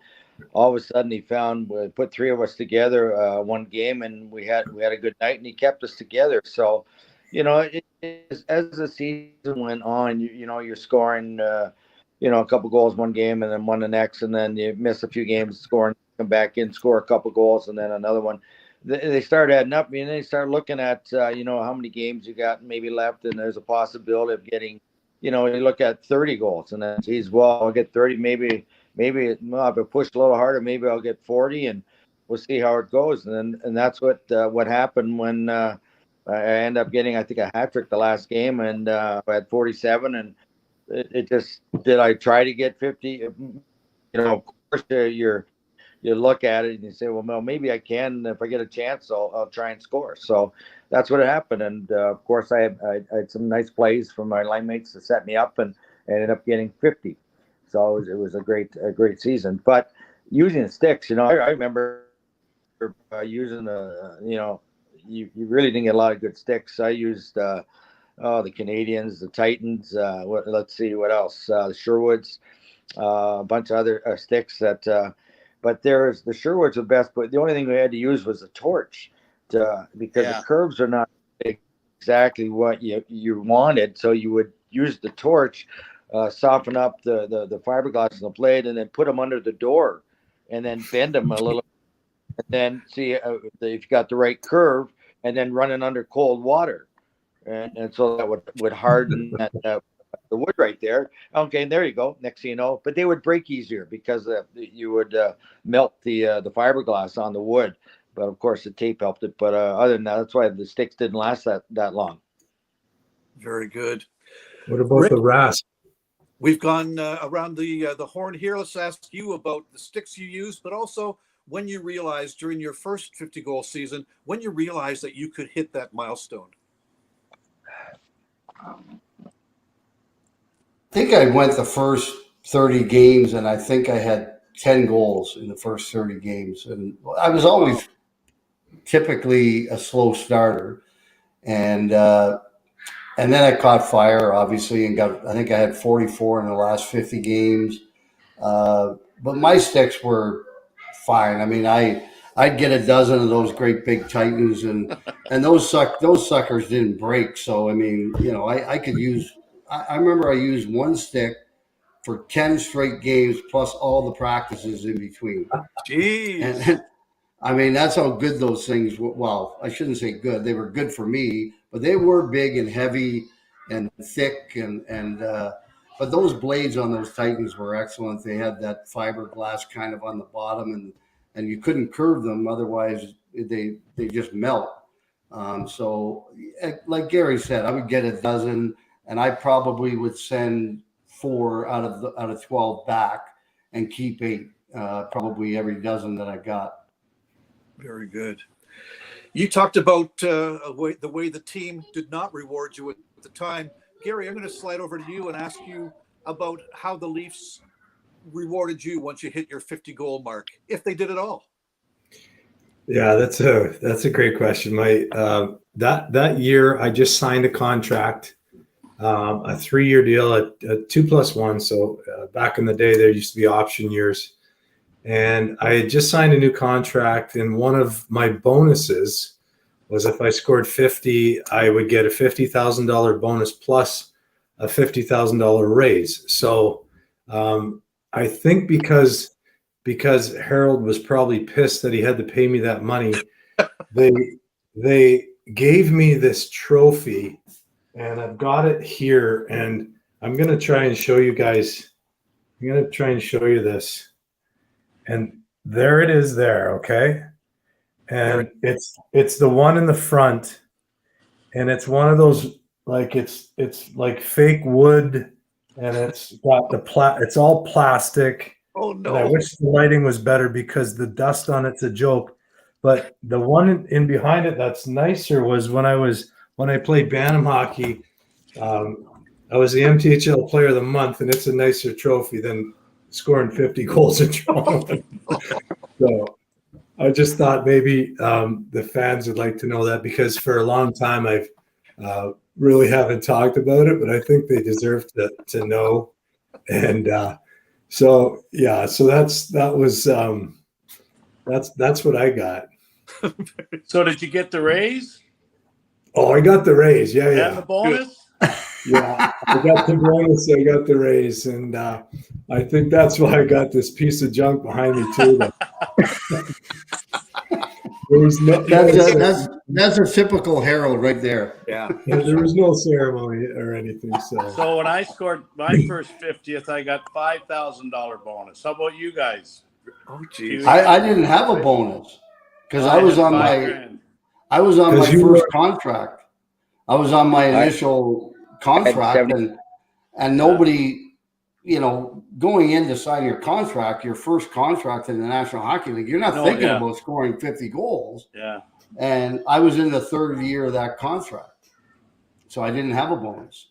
all of a sudden he found, put three of us together one game, and we had a good night, and he kept us together. So, as the season went on, you're scoring, a couple goals one game and then one the next, and then you miss a few games scoring, come back in, score a couple goals, and then another one. They start adding up, and they start looking at, how many games you got maybe left, and there's a possibility of getting, you look at 30 goals, and then, geez, well, I'll get 30, maybe if I push a little harder, maybe I'll get 40, and we'll see how it goes. And that's what happened when I end up getting, I think, a hat trick the last game, and I had 47, and it just, did I try to get 50? Of course, you look at it and you say, well, maybe I can. If I get a chance, I'll try and score. So that's what happened. And of course, I had some nice plays from my line mates to set me up, and ended up getting 50. So it was a great season. But using the sticks, I remember using you really didn't get a lot of good sticks. I used the Canadians, the Titans. Let's see what else. The Sherwoods, a bunch of other sticks that. But the Sherwoods are the best. But the only thing we had to use was a torch, because the curves are not exactly what you wanted. So you would use the torch, soften up the fiberglass in the blade, and then put them under the door, and then bend them a little, and then see if you got the right curve, and then run it under cold water, and so that would harden the wood right there. Okay, and there you go. Next thing you know, but they would break easier because you would melt the fiberglass on the wood. But of course, the tape helped it. But other than that, that's why the sticks didn't last that long. Very good. What about Rick, the rasp? We've gone around the horn here. Let's ask you about the sticks you used, but also when you realized during your first 50-goal season, when you realized that you could hit that milestone. I think I went the first 30 games, and I think I had 10 goals in the first 30 games. And I was always typically a slow starter. And then I caught fire, obviously, and I think I had 44 in the last 50 games. But my sticks were fine. I mean, I'd get a dozen of those great big Titans, and those suckers didn't break. So, I mean, I could use – I remember I used one stick for 10 straight games plus all the practices in between. Jeez. And, I mean, that's how good those things were. Well, I shouldn't say good. They were good for me, but they were big and heavy and thick. But those blades on those Titans were excellent. They had that fiberglass kind of on the bottom, and you couldn't curve them. Otherwise, they just melt. So like Gary said, I would get a dozen, and I probably would send 4 out of 12 back and keep 8, probably every dozen that I got. Very good. You talked about the way the team did not reward you at the time. Gary, I'm going to slide over to you and ask you about how the Leafs rewarded you once you hit your 50-goal mark, if they did at all. Yeah, that's a great question. That year I just signed a contract, a 3-year deal at 2+1. So back in the day, there used to be option years. And I had just signed a new contract, and one of my bonuses was if I scored 50, I would get a $50,000 bonus plus a $50,000 raise. So I think because Harold was probably pissed that he had to pay me that money, they gave me this trophy, and I've got it here, and I'm going to try and show you guys. I'm going to try and show you this. And there it is there, okay? And it's the one in the front, and it's one of those, like it's like fake wood, and it's got it's all plastic. Oh no. And I wish the lighting was better because the dust on it's a joke. But the one in behind it that's nicer was when I played Bantam hockey, I was the MTHL Player of the Month, and it's a nicer trophy than scoring 50 goals in Toronto. So I just thought maybe the fans would like to know that, because for a long time I've really haven't talked about it, but I think they deserve to know. And So yeah, so that's what I got. So did you get the raise? Oh, I got the raise. Yeah, And the yeah. bonus? Yeah, I got the bonus. I got the raise, and I think that's why I got this piece of junk behind me too. There was no, that's a typical Harold right there. Yeah. there was no ceremony or anything. So when I scored my first 50th, I got $5,000 bonus. How about you guys? Oh, geez. I didn't have a bonus because I was on my first contract. I was on my initial contract, and nobody, going in to sign your contract, your first contract in the National Hockey League, you're not thinking about scoring 50 goals. Yeah. And I was in the third year of that contract, so I didn't have a bonus.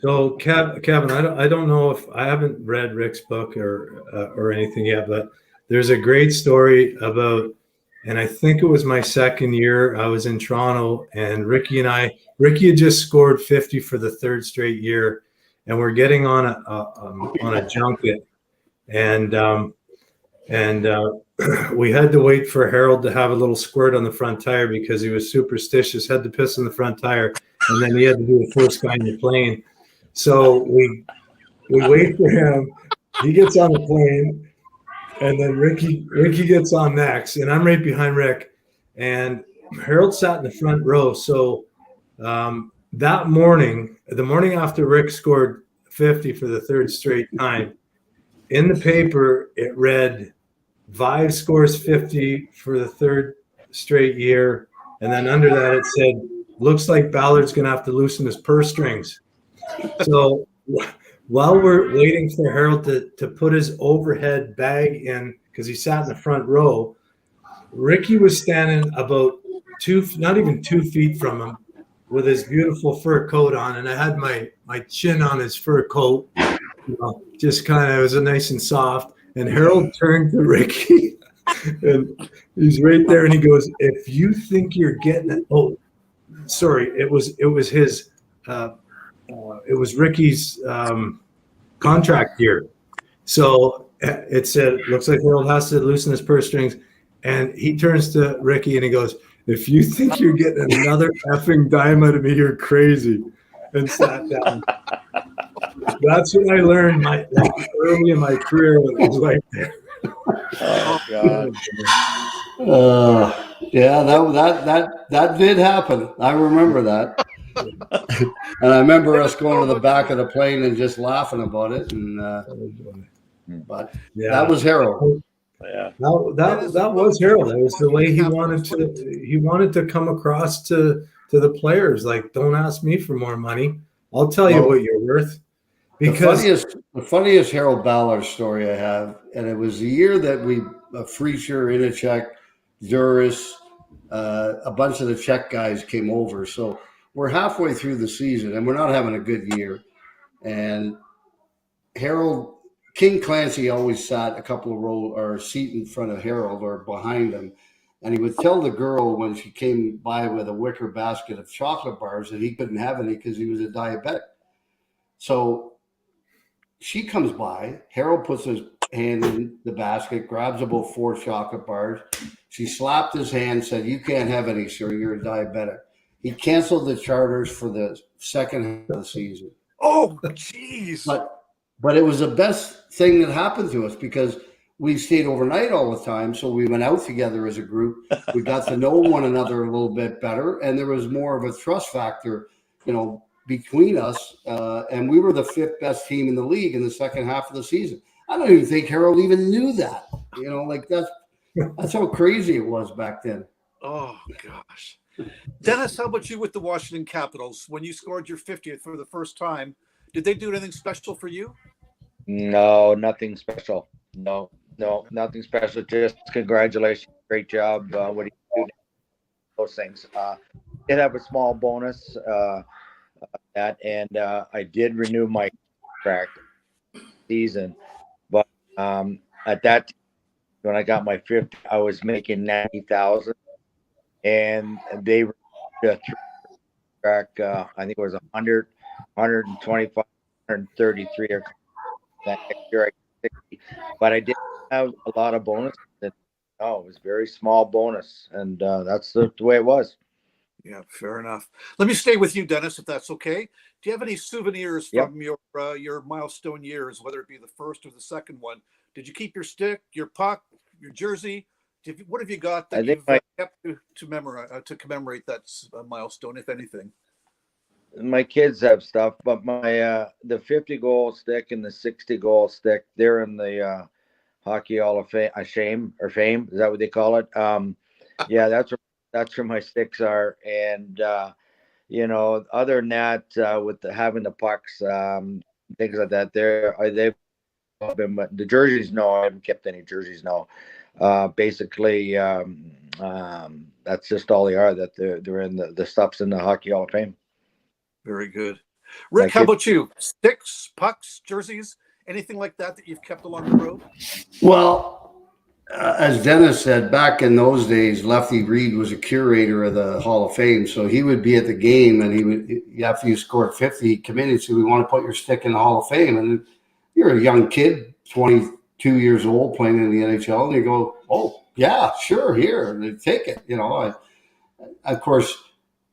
So, Kevin, I don't know if I haven't read Rick's book or anything yet, but there's a great story about, and I think it was my second year. I was in Toronto, and Ricky had just scored 50 for the third straight year, and we're getting on a junket, and we had to wait for Harold to have a little squirt on the front tire because he was superstitious, had to piss on the front tire, and then he had to be the first guy in the plane. So we wait for him. He gets on the plane, and then Ricky gets on next, and I'm right behind Rick. And Harold sat in the front row. So that morning, the morning after Rick scored 50 for the third straight time, in the paper it read, Vive scores 50 for the third straight year. And then under that it said, looks like Ballard's going to have to loosen his purse strings. So while we're waiting for Harold to put his overhead bag in, because he sat in the front row, Ricky was standing about not even 2 feet from him with his beautiful fur coat on. And I had my chin on his fur coat, just kind of, it was nice and soft. And Harold turned to Ricky and he's right there. And he goes, if you think you're getting it, oh, sorry, it was his, it was Ricky's contract year. So it said, looks like Harold has to loosen his purse strings. And he turns to Ricky and he goes, if you think you're getting another effing dime out of me, you're crazy. And sat down. That's when I learned early in my career when I was like there. Oh God. Yeah, that did happen. I remember that. And I remember us going to the back of the plane and just laughing about it. And but that was Harold. Yeah, that was Harold. That was the way he wanted to come across to the players. Like, don't ask me for more money. I'll tell you what you're worth. Because the funniest Harold Ballard story I have, and it was the year that Freischer, Inachek, Duras, a bunch of the Czech guys came over. So we're halfway through the season and we're not having a good year. And King Clancy always sat a couple of rows or a seat in front of Harold or behind him. And he would tell the girl when she came by with a wicker basket of chocolate bars that he couldn't have any because he was a diabetic. So she comes by, Harold puts his hand in the basket, grabs about 4 chocolate bars. She slapped his hand, said, you can't have any, sir, you're a diabetic. He canceled the charters for the second half of the season. Oh, jeez. But it was the best thing that happened to us because we stayed overnight all the time. So we went out together as a group. We got to know one another a little bit better. And there was more of a trust factor, between us. And we were the 5th best team in the league in the second half of the season. I don't even think Harold even knew that. That's how crazy it was back then. Oh, gosh. Dennis, how about you with the Washington Capitals? When you scored your 50th for the first time, did they do anything special for you? No, nothing special. No, nothing special. Just congratulations. Great job. What do you do? Those things. Did have a small bonus and I did renew my contract season. But at that time, when I got my 50, I was making $90,000, and they renewed the contract. I think it was 100, 125, 133 or that next year I got 60. but I did have a lot of bonus. Oh, it was very small bonus, and that's the way it was. Yeah, fair enough. Let me stay with you, Dennis, if that's okay. Do you have any souvenirs Yep. from your milestone years, whether it be the first or the second one? Did you keep your stick, your puck, your jersey? What have you got that you've kept to commemorate that milestone, if anything? My kids have stuff, but my the 50-goal stick and the 60-goal stick, they're in the Hockey Hall of Fame. Is that what they call it? Yeah, that's where my sticks are. And you know, other than that, with having the pucks, things like that, they've been the jerseys. No, I haven't kept any jerseys. No, basically, that's just all they are. That they're in the stuff's in the Hockey Hall of Fame. Very good. Rick, how about you? Sticks, pucks, jerseys, anything like that you've kept along the road? Well, as Dennis said, back in those days, Lefty Reed was a curator of the Hall of Fame. So he would be at the game, and he would, after you scored 50, he'd come in and say, "We want to put your stick in the Hall of Fame." And you're a young kid, 22 years old, playing in the NHL, and you go, "Oh, yeah, sure, here," and they take it. You know, of course,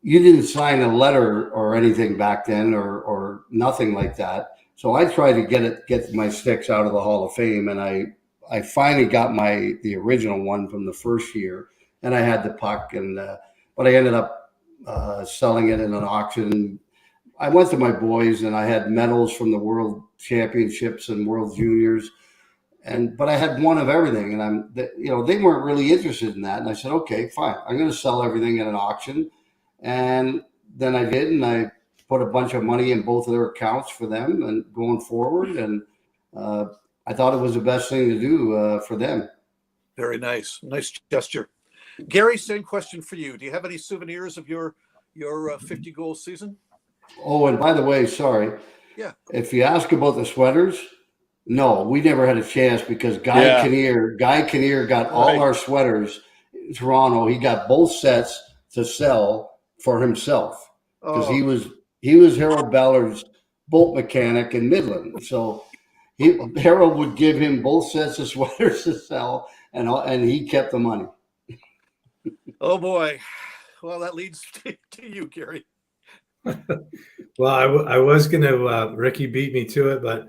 you didn't sign a letter or anything back then, or nothing like that. So I tried to get my sticks out of the Hall of Fame, and I finally got the original one from the first year, and I had the puck, and but I ended up selling it in an auction. I went to my boys, and I had medals from the World Championships and World Juniors, but I had one of everything, and they weren't really interested in that, and I said, okay, fine, I'm going to sell everything at an auction. And then I did, and I put a bunch of money in both of their accounts for them and going forward. And I thought it was the best thing to do for them. Very nice. Nice gesture. Gary, same question for you. Do you have any souvenirs of your 50-goal season? Oh, and by the way, sorry. Yeah. If you ask about the sweaters, no, we never had a chance because Guy Kinnear got all our sweaters in Toronto. He got both sets to sell for himself because he was Harold Ballard's bolt mechanic in Midland. So Harold would give him both sets of sweaters to sell, and he kept the money. Oh boy. Well, that leads to you, Gary. Well, I was going to, Ricky beat me to it, but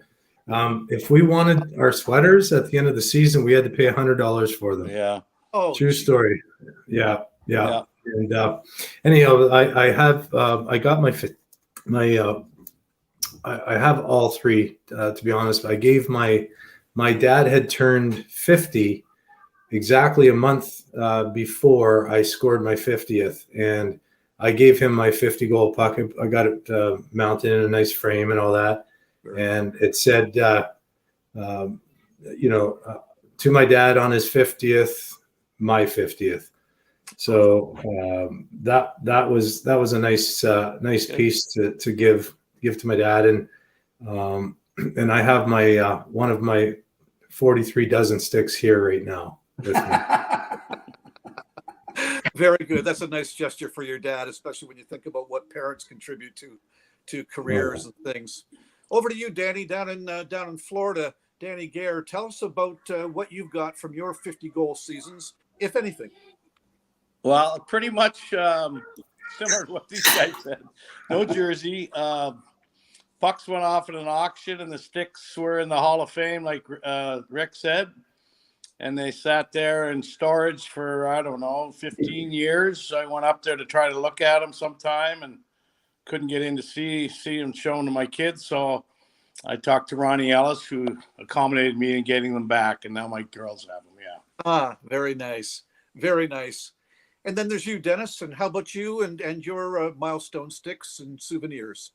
if we wanted our sweaters at the end of the season, we had to pay $100 for them. Yeah. Oh, true story. Yeah. And anyhow, I have all three. To be honest, I gave my dad had turned 50 exactly a month before I scored my 50th, and I gave him my 50-goal puck. I got it mounted in a nice frame and all that, and it said, to my dad on his 50th, my 50th. So that was a nice piece to give to my dad, and I have my one of my 43 dozen sticks here right now with me. Very good. That's a nice gesture for your dad, especially when you think about what parents contribute to careers and things. Over to you, Danny, down in Florida. Danny Gere, tell us about what you've got from your 50-goal seasons, if anything. Well, pretty much similar to what these guys said. No jersey. Pucks went off at an auction, and the sticks were in the Hall of Fame, like Rick said. And they sat there in storage for, 15 years. I went up there to try to look at them sometime and couldn't get in to see them shown to my kids. So I talked to Ronnie Ellis, who accommodated me in getting them back. And now my girls have them, yeah. Ah, very nice. Very nice. And then there's you, Dennis. And how about you and your milestone sticks and souvenirs?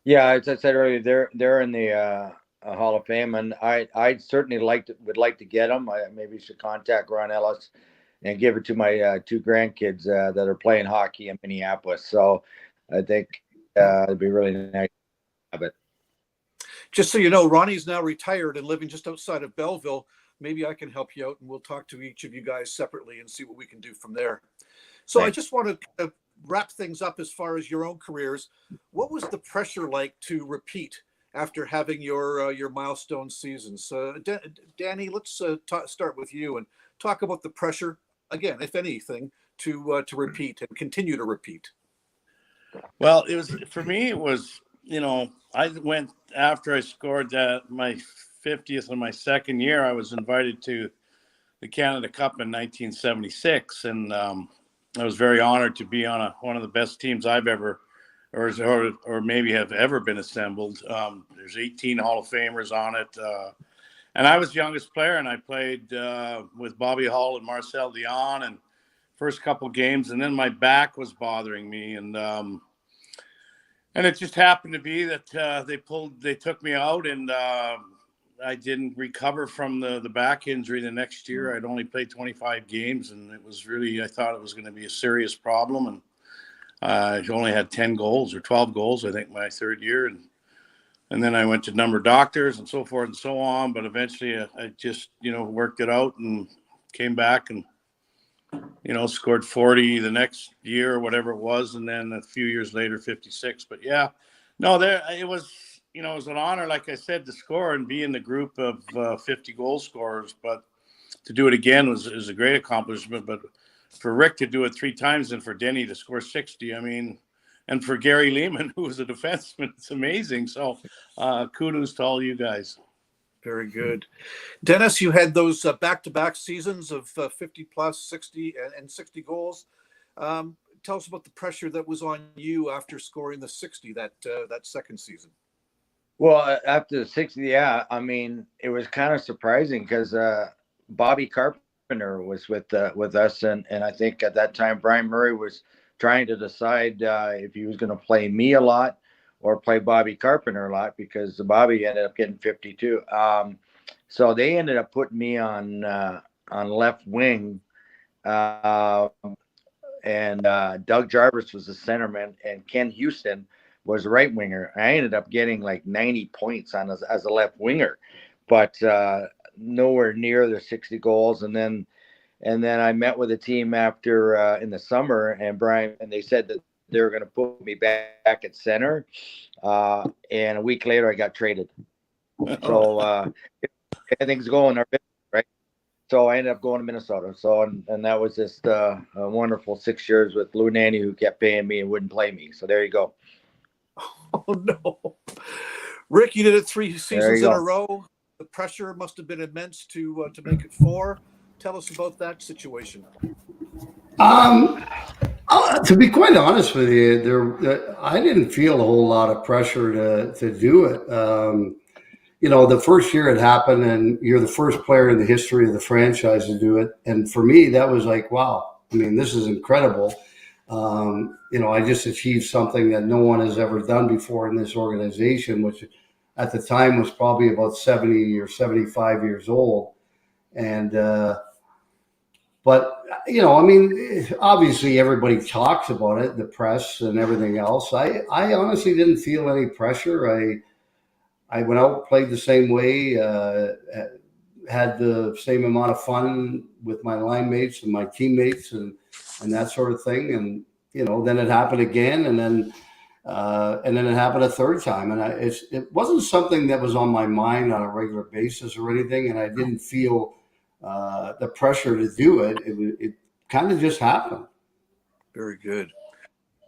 Yeah, as I said earlier, they're in the Hall of Fame, and I certainly would like to get them. I maybe should contact Ron Ellis and give it to my two grandkids that are playing hockey in Minneapolis. So I think it'd be really nice to have it. Just so you know, Ronnie's now retired and living just outside of Belleville. Maybe I can help you out, and we'll talk to each of you guys separately and see what we can do from there. So Thanks. I just want to wrap things up as far as your own careers. What was the pressure like to repeat after having your milestone seasons. Danny, let's start with you and talk about the pressure again, if anything, to repeat and continue to repeat. Well, it was for me. It was, you know, I went after I scored my 50th in my second year. I was invited to the Canada Cup in 1976, and I was very honored to be on one of the best teams I've ever, or maybe have ever been assembled. There's 18 Hall of Famers on it, and I was the youngest player, and I played with Bobby Hull and Marcel Dion, and first couple games, and then my back was bothering me, and it just happened to be that they took me out, and I didn't recover from the back injury the next year. I'd only played 25 games, and it was really, I thought it was going to be a serious problem, and I only had 10 goals or 12 goals, I think, my third year, and then I went to number doctors and so forth and so on, but eventually I just, you know, worked it out and came back and, you know, scored 40 the next year or whatever it was, and then a few years later 56. But yeah, no, it was, you know, it was an honor, like I said, to score and be in the group of 50 goal scorers. But to do it again was a great accomplishment. But for Rick to do it 3 times and for Denny to score 60, I mean, and for Gary Lehman, who was a defenseman, it's amazing. So kudos to all you guys. Very good. Dennis, you had those back-to-back seasons of 50 plus, 60 and 60 goals. Tell us about the pressure that was on you after scoring the 60 that second season. Well, after the 60, yeah, I mean, it was kind of surprising because Bobby Carpenter was with us, and I think at that time Brian Murray was trying to decide if he was going to play me a lot or play Bobby Carpenter a lot, because Bobby ended up getting 52. So they ended up putting me on left wing, and Doug Jarvis was the centerman, and Ken Houston was right winger. I ended up getting like 90 points as a left winger, but nowhere near the 60 goals. And then I met with the team after in the summer, and they said that they were going to put me back at center. And a week later, I got traded. So everything's going our business, right? So I ended up going to Minnesota. So and that was just a wonderful 6 years with Lou Nanny, who kept paying me and wouldn't play me. So there you go. Oh no, Rick, you did it 3 seasons in a row. The pressure must have been immense to make it 4. Tell us about that situation. To be quite honest with you, I didn't feel a whole lot of pressure to do it. You know, the first year it happened, and you're the first player in the history of the franchise to do it. And for me, that was like, wow. I mean, this is incredible. You know, I just achieved something that no one has ever done before in this organization, which at the time was probably about 70 or 75 years old. And, but, you know, I mean, obviously everybody talks about it, the press and everything else. I honestly didn't feel any pressure. I went out, played the same way, had the same amount of fun with my line mates and my teammates and that sort of thing. And, you know, then it happened again, and then it happened a third time. And it wasn't something that was on my mind on a regular basis or anything. And I didn't feel the pressure to do it. It kind of just happened. Very good.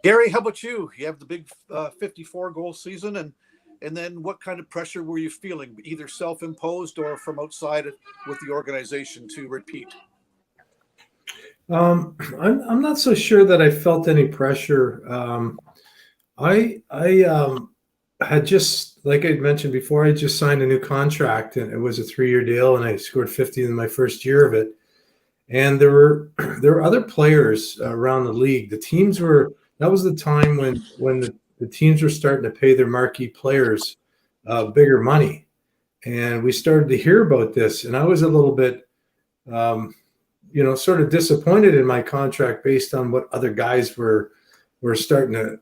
Gary, how about you? You have the big 54 goal season, and then what kind of pressure were you feeling, either self-imposed or from outside with the organization to repeat? I'm not so sure that I felt any pressure. I had just, like I mentioned before, I just signed a new contract, and it was a 3-year deal, and I scored 50 in my first year of it. And there were other players around the league. That was the time when the teams were starting to pay their marquee players bigger money. And we started to hear about this, and I was a little bit, you know, sort of disappointed in my contract based on what other guys were starting to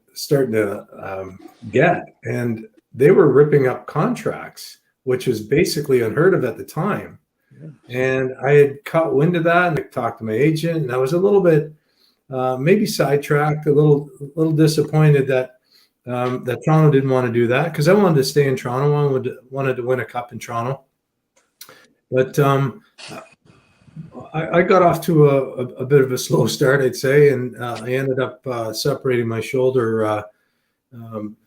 get, and they were ripping up contracts, which was basically unheard of at the time. Yeah. And I had caught wind of that, and I talked to my agent, and I was a little bit maybe sidetracked, a little disappointed that that Toronto didn't want to do that because I wanted to stay in Toronto. I wanted to win a cup in Toronto. But I got off to a bit of a slow start, I'd say, and I ended up separating my shoulder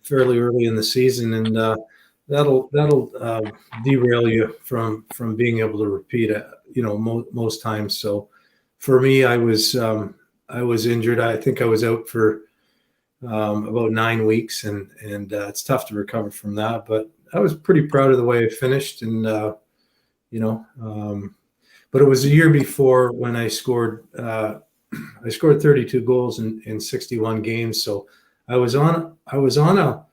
fairly early in the season, and that'll derail you from being able to repeat, most times. So for me, I was injured. I think I was out for about 9 weeks, and it's tough to recover from that. But I was pretty proud of the way I finished, and but it was a year before when I scored 32 goals in 61 games. So I was on a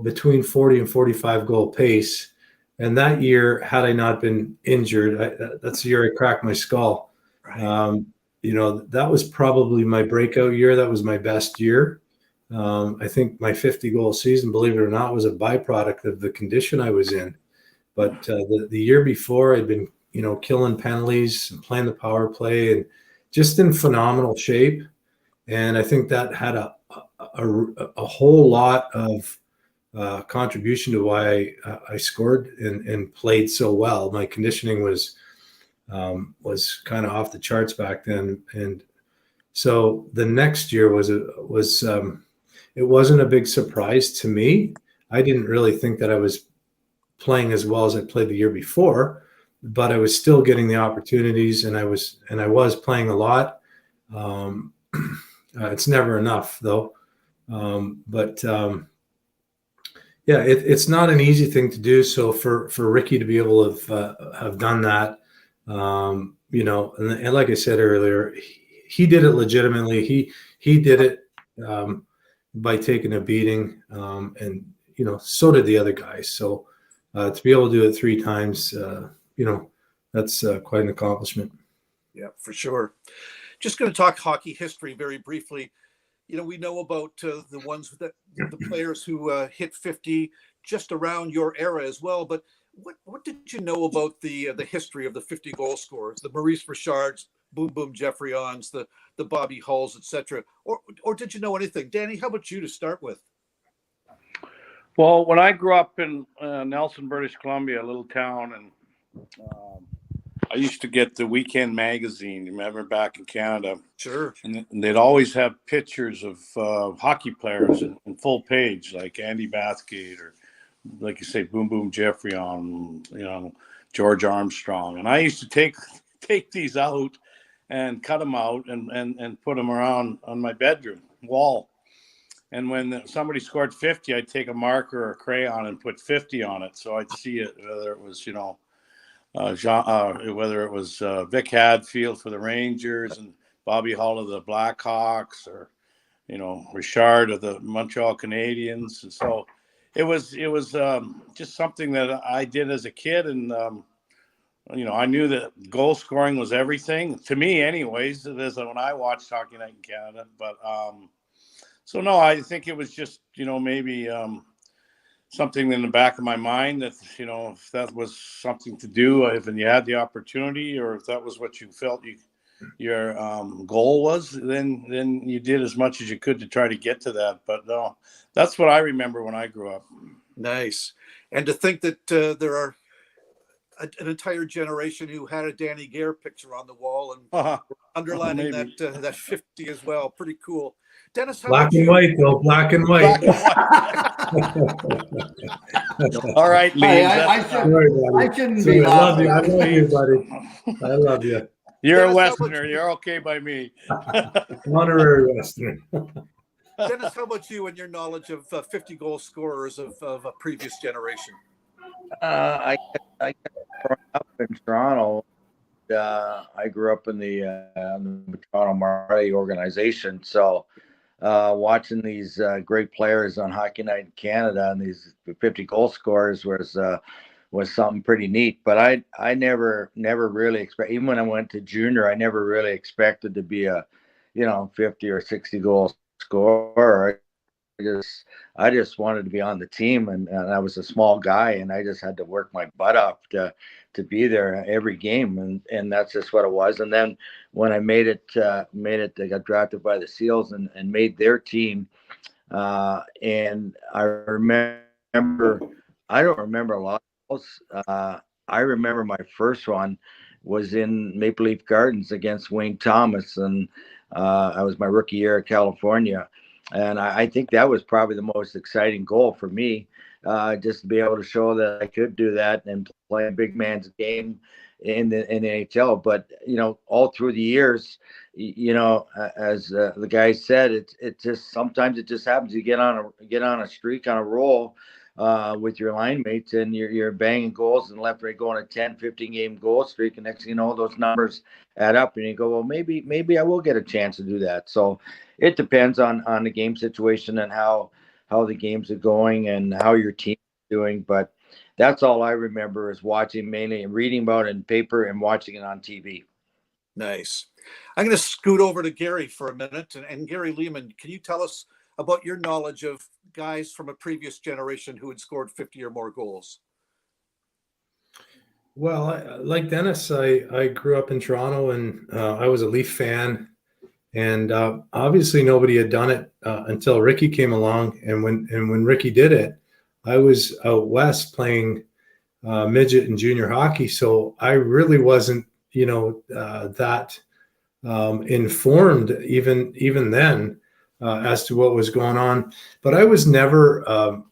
between 40 and 45 goal pace. And that year, had I not been injured, that's the year I cracked my skull. Right. That was probably my breakout year. That was my best year. I think my 50 goal season, believe it or not, was a byproduct of the condition I was in. But the year before, I'd been killing penalties and playing the power play and just in phenomenal shape. And I think that had a whole lot of contribution to why I scored and played so well. My conditioning was kind of off the charts back then. And so the next year it wasn't a big surprise to me. I didn't really think that I was playing as well as I played the year before, but I was still getting the opportunities, and I was playing a lot. It's never enough though. It's not an easy thing to do. So for Ricky to be able to have done that, and like I said earlier, he did it legitimately. He did it by taking a beating, and so did the other guys. So to be able to do it 3 times, that's quite an accomplishment. Yeah, for sure. Just going to talk hockey history very briefly. We know about the players who hit 50 just around your era as well. But what did you know about the history of the 50 goal scorers, the Maurice Richards, Boom Boom Geoffrions, the Bobby Hulls, etc., or did you know anything? Danny, how about you to start with? Well, when I grew up in Nelson, British Columbia, a little town, and I used to get the Weekend magazine, remember, back in Canada. Sure. And they'd always have pictures of hockey players in full page, like Andy Bathgate or, like you say, Boom Boom Geoffrion, George Armstrong. And I used to take these out and cut them out and put them around on my bedroom wall. And when somebody scored 50, I'd take a marker or a crayon and put 50 on it, so I'd see it, whether it was whether it was Vic Hadfield for the Rangers and Bobby Hull of the Blackhawks, or Richard of the Montreal Canadiens. And so it was just something that I did as a kid, and I knew that goal scoring was everything to me, anyways. As when I watched Hockey Night in Canada, but so no, I think it was just maybe. Something in the back of my mind that, if that was something to do, if you had the opportunity, or if that was what you felt your goal was, then you did as much as you could to try to get to that. But no, that's what I remember when I grew up. Nice. And to think that there are an entire generation who had a Danny Gere picture on the wall and underlining that 50 as well. Pretty cool. Dennis, black and white, though. Black and white. All right, Lee. I shouldn't be. I love you. I love you, buddy. I love you. You're Dennis, a Westerner. You're okay by me. Honorary Westerner. Dennis, how about you and your knowledge of 50 goal scorers of a previous generation? I grew up in Toronto. I grew up in the Toronto Marley organization, so watching these great players on Hockey Night in Canada and these 50 goal scorers was something pretty neat. But I never really expect, even when I went to junior, I never really expected to be a 50 or 60 goal scorer. I just wanted to be on the team, and I was a small guy, and I just had to work my butt off to be there every game, and that's just what it was. And then when I made it, I got drafted by the Seals and made their team. And I remember, I don't remember a lot else. I remember my first one was in Maple Leaf Gardens against Wayne Thomas, and I was my rookie year at California. And I think that was probably the most exciting goal for me, just to be able to show that I could do that and play a big man's game in the NHL. But all through the years, as the guy said, it just sometimes it just happens. You get on a streak, on a roll with your line mates, and you're banging goals and left right, going a 10, 15 game goal streak, and next thing you know, those numbers add up, and you go, well, maybe I will get a chance to do that. So it depends on the game situation and how the games are going and how your team is doing. But that's all I remember is watching, mainly and reading about it in paper and watching it on TV. Nice. I'm going to scoot over to Gere for a minute. And Gary Lehman, can you tell us about your knowledge of guys from a previous generation who had scored 50 or more goals? Well, like Dennis, I grew up in Toronto, and I was a Leaf fan. And obviously nobody had done it until Ricky came along. And when Ricky did it, I was out west playing midget and junior hockey. So I really wasn't, that informed even then as to what was going on. But I was never a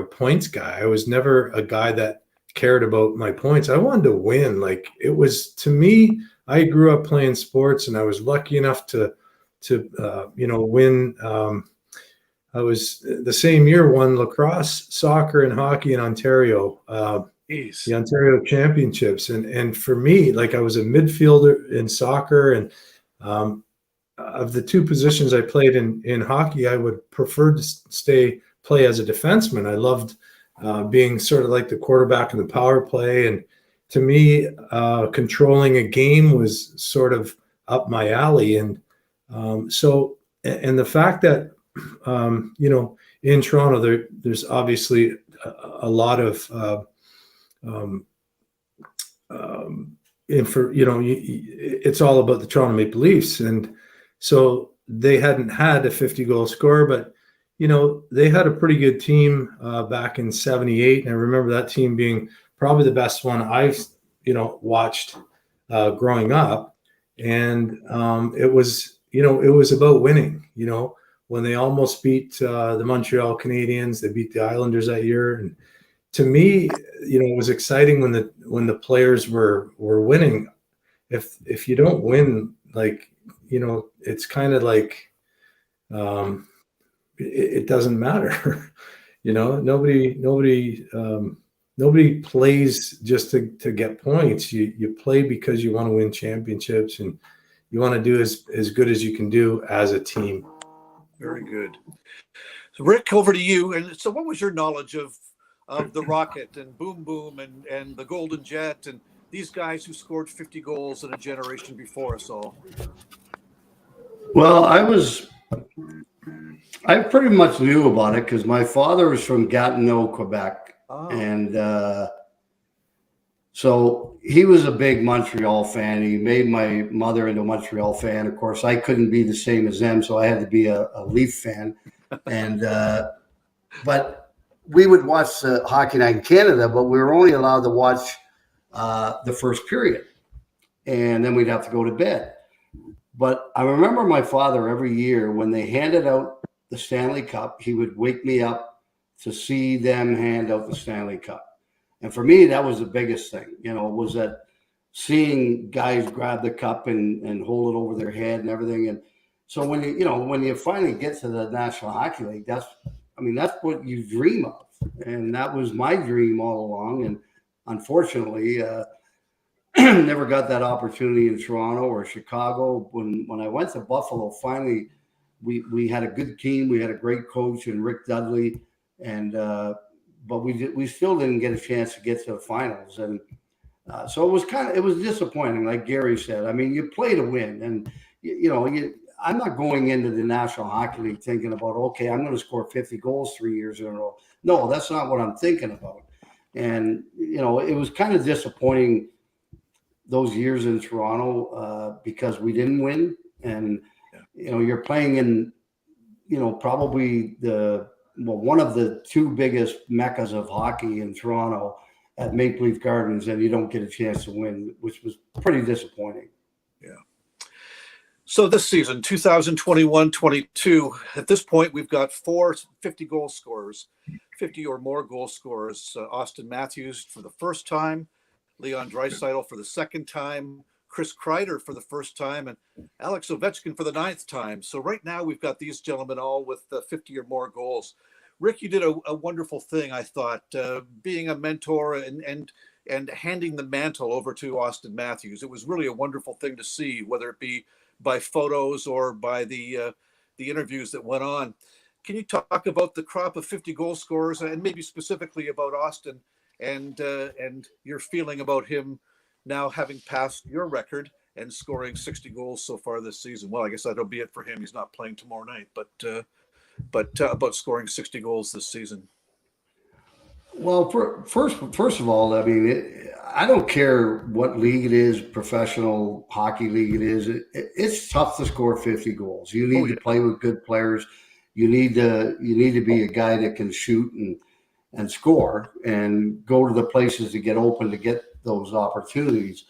points guy. I was never a guy that cared about my points. I wanted to win. Like, it was, to me, I grew up playing sports, and I was lucky enough to win. I was the same year won lacrosse, soccer, and hockey in Ontario, the Ontario Championships. And for me, like, I was a midfielder in soccer, and of the two positions I played in hockey, I would prefer to play as a defenseman. I loved being sort of like the quarterback in the power play, and to me, controlling a game was sort of up my alley. And and the fact that, in Toronto, there's obviously a lot of, it's all about the Toronto Maple Leafs. And so they hadn't had a 50-goal scorer, but, they had a pretty good team back in 78. And I remember that team being probably the best one I've, watched growing up. And it was about winning, when they almost beat the Montreal Canadiens. They beat the Islanders that year. And to me, it was exciting when the players were winning. If you don't win, like, it's kind of like, it doesn't matter. Nobody plays just to get points. You play because you want to win championships, and you want to do as good as you can do as a team. Very good. So Rick, over to you. And so what was your knowledge of the Rocket and Boom Boom and the Golden Jet and these guys who scored 50 goals in a generation before us all? Well, I pretty much knew about it because my father was from Gatineau, Quebec. Oh. And so he was a big Montreal fan. He made my mother into a Montreal fan. Of course, I couldn't be the same as them, so I had to be a Leaf fan. And but we would watch Hockey Night in Canada, but we were only allowed to watch the first period, and then we'd have to go to bed. But I remember my father every year when they handed out the Stanley Cup, he would wake me up to see them hand out the Stanley Cup. And for me, that was the biggest thing, was that seeing guys grab the cup and hold it over their head and everything. And so when you finally get to the National Hockey League, that's what you dream of. And that was my dream all along. And unfortunately, never got that opportunity in Toronto or Chicago. When I went to Buffalo, finally, we had a good team. We had a great coach in Rick Dudley, and but we still didn't get a chance to get to the finals. And so it was disappointing, like Gary said. I mean, you play to win, and I'm not going into the National Hockey League thinking about, okay, I'm going to score 50 goals 3 years in a row. No, that's not what I'm thinking about. And it was kind of disappointing those years in Toronto because we didn't win. And you're playing in probably one of the two biggest meccas of hockey in Toronto at Maple Leaf Gardens, and you don't get a chance to win, which was pretty disappointing. Yeah. So this season, 2021-22, at this point, we've got 4 50-goal scorers, 50 or more goal scorers. Austin Matthews for the first time, Leon Draisaitl for the second time, Chris Kreider for the first time, and Alex Ovechkin for the 9th time. So right now we've got these gentlemen all with 50 or more goals. Rick, you did a wonderful thing, I thought, being a mentor and handing the mantle over to Austin Matthews. It was really a wonderful thing to see, whether it be by photos or by the interviews that went on. Can you talk about the crop of 50 goal scorers and maybe specifically about Austin and your feeling about him now having passed your record and scoring 60 goals so far this season? Well, I guess that'll be it for him. He's not playing tomorrow night, but about scoring 60 goals this season. Well, first of all, I mean, I don't care what league it is, professional hockey league it is. It's tough to score 50 goals. You need to play with good players. You need to be a guy that can shoot and score and go to the places to get open to get those opportunities.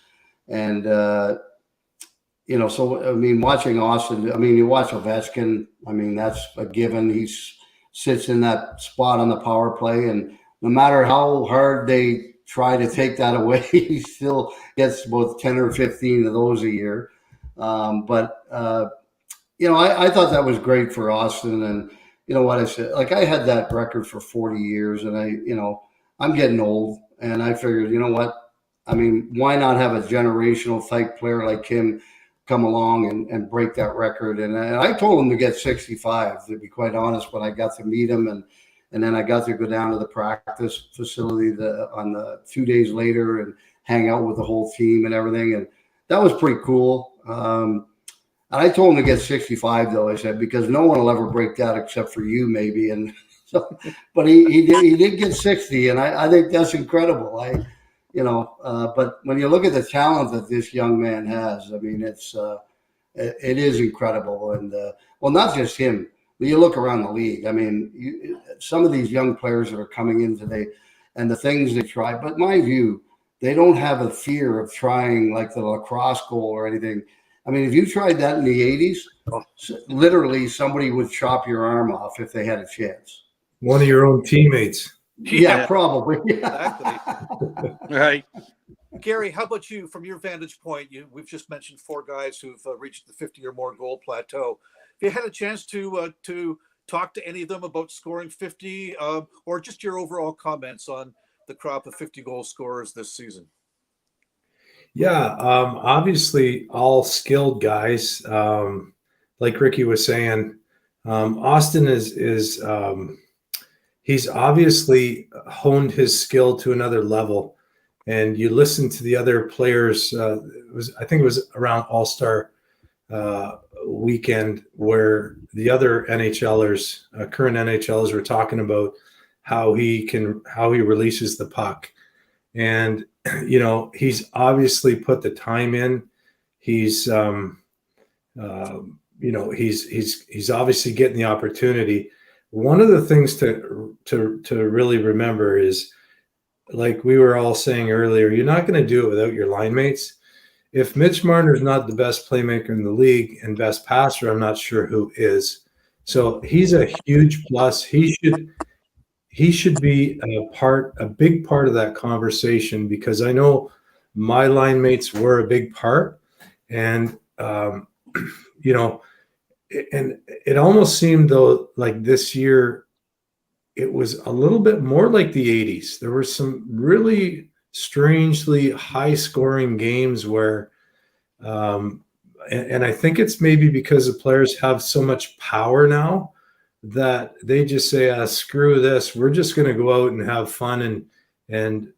And so I mean, watching Austin, I mean, you watch Ovechkin. I mean, that's a given. He sits in that spot on the power play, and no matter how hard they try to take that away, he still gets about 10 or 15 of those a year. I thought that was great for Austin. And you know what I said? Like, I had that record for 40 years, and I'm getting old, and I figured, you know what? I mean, why not have a generational type player like him come along and break that record? And I told him to get 65, to be quite honest, when I got to meet him. And then I got to go down to the practice facility on the 2 days later and hang out with the whole team and everything. And that was pretty cool. And I told him to get 65, though, I said, because no one will ever break that except for you, maybe. And so, but he did get 60, and I think that's incredible. But when you look at the talent that this young man has, I mean, it is incredible. And well, not just him. But you look around the league. I mean, some of these young players that are coming in today, and the things they try. But my view, they don't have a fear of trying like the lacrosse goal or anything. I mean, if you tried that in the 80s, literally somebody would chop your arm off if they had a chance. One of your own teammates. Yeah, probably. Exactly. Right. Gary, how about you? From your vantage point, we've just mentioned 4 guys who've reached the 50 or more goal plateau. If you had a chance to talk to any of them about scoring 50, or just your overall comments on the crop of 50 goal scorers this season. Yeah, obviously all skilled guys. Like Ricky was saying, Austin is he's obviously honed his skill to another level. And you listen to the other players. I think it was around All-Star weekend where the other NHLers, current NHLers, were talking about how he releases the puck. And he's obviously put the time in. He's he's obviously getting the opportunity. One of the things to really remember is, like we were all saying earlier, you're not going to do it without your line mates. If Mitch Marner's not the best playmaker in the league and best passer, I'm not sure who is. So he's a huge plus. He should be a big part of that conversation, because I know my line mates were a big part. And, and it almost seemed, though, like this year, it was a little bit more like the 80s. There were some really strangely high scoring games where, and I think it's maybe because the players have so much power now that they just say, screw this. We're just going to go out and have fun and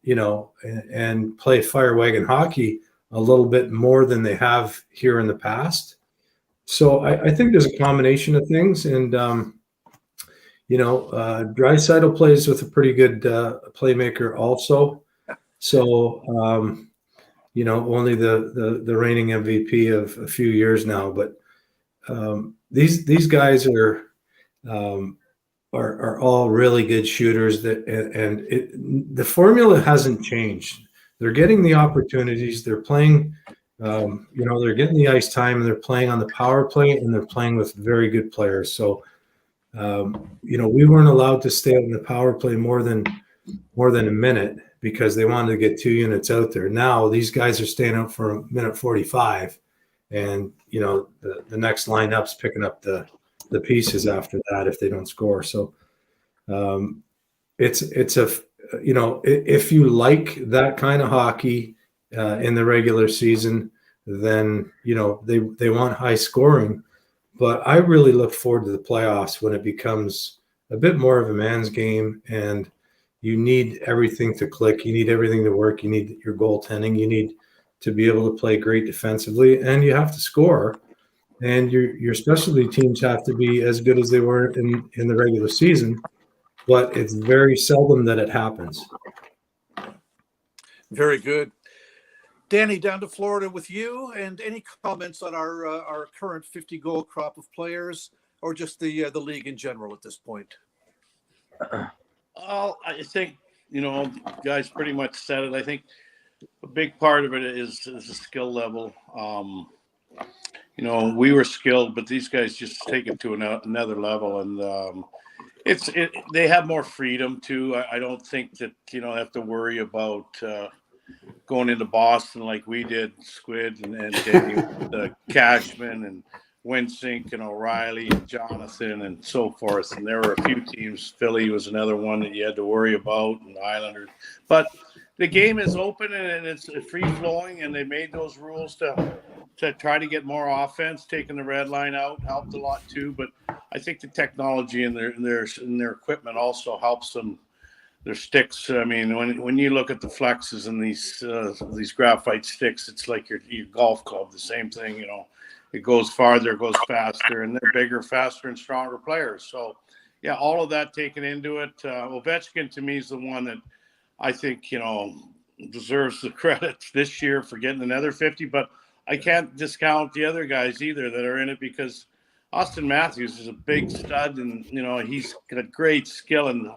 play fire wagon hockey a little bit more than they have here in the past. So I think there's a combination of things. And, Draisaitl plays with a pretty good playmaker also. So, only the reigning MVP of a few years now. But these guys are, are all really good shooters. The formula hasn't changed. They're getting the opportunities. They're playing, they're getting the ice time, and they're playing on the power play, and they're playing with very good players. So, we weren't allowed to stay out in the power play more than a minute because they wanted to get 2 units out there. Now these guys are staying out for a minute 45, and the next lineup's picking up the pieces after that if they don't score. So it's if you like that kind of hockey in the regular season, then they want high scoring. But I really look forward to the playoffs when it becomes a bit more of a man's game, and you need everything to click. You need everything to work. You need your goaltending. You need to be able to play great defensively, and you have to score. And your specialty teams have to be as good as they were in the regular season, but it's very seldom that it happens. Very good. Danny, down to Florida with you, and any comments on our current 50-goal crop of players, or just the league in general at this point? I think guys pretty much said it. I think a big part of it is the skill level. We were skilled, but these guys just take it to another level, and they have more freedom too. I don't think that have to worry about going into Boston like we did, Squid and Danny, Cashman and Winsink and O'Reilly and Jonathan and so forth. And there were a few teams. Philly was another one that you had to worry about, and Islanders. But the game is open and it's free flowing, and they made those rules to try to get more offense. Taking the red line out helped a lot too. But I think the technology in their equipment also helps them. Their sticks. I mean, when you look at the flexes and these graphite sticks, it's like your golf club. The same thing, it goes farther, it goes faster, and they're bigger, faster, and stronger players. So, yeah, all of that taken into it. Ovechkin to me is the one that I think deserves the credit this year for getting another 50. But I can't discount the other guys either that are in it, because Austin Matthews is a big stud, and he's got great skill and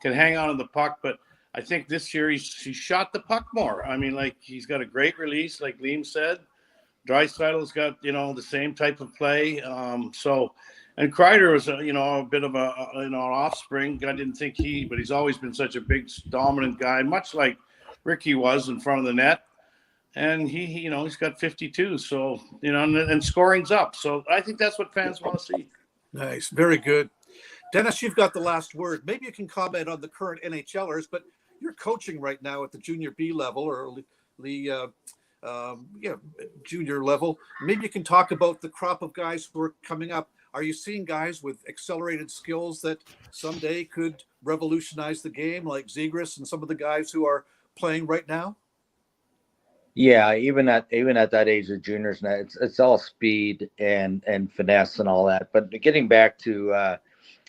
can hang on to the puck, but I think this year he shot the puck more. I mean, like, he's got a great release, like Liam said. Dreisaitl's got the same type of play. And Kreider was a bit of an offspring. I didn't think but he's always been such a big dominant guy, much like Ricky was in front of the net. And he's got 52. So and scoring's up. So I think that's what fans want to see. Nice, very good. Dennis, you've got the last word. Maybe you can comment on the current NHLers, but you're coaching right now at the junior B level or the junior level. Maybe you can talk about the crop of guys who are coming up. Are you seeing guys with accelerated skills that someday could revolutionize the game, like Zegras and some of the guys who are playing right now? Yeah, even at that age of juniors now, it's all speed and finesse and all that. But getting back to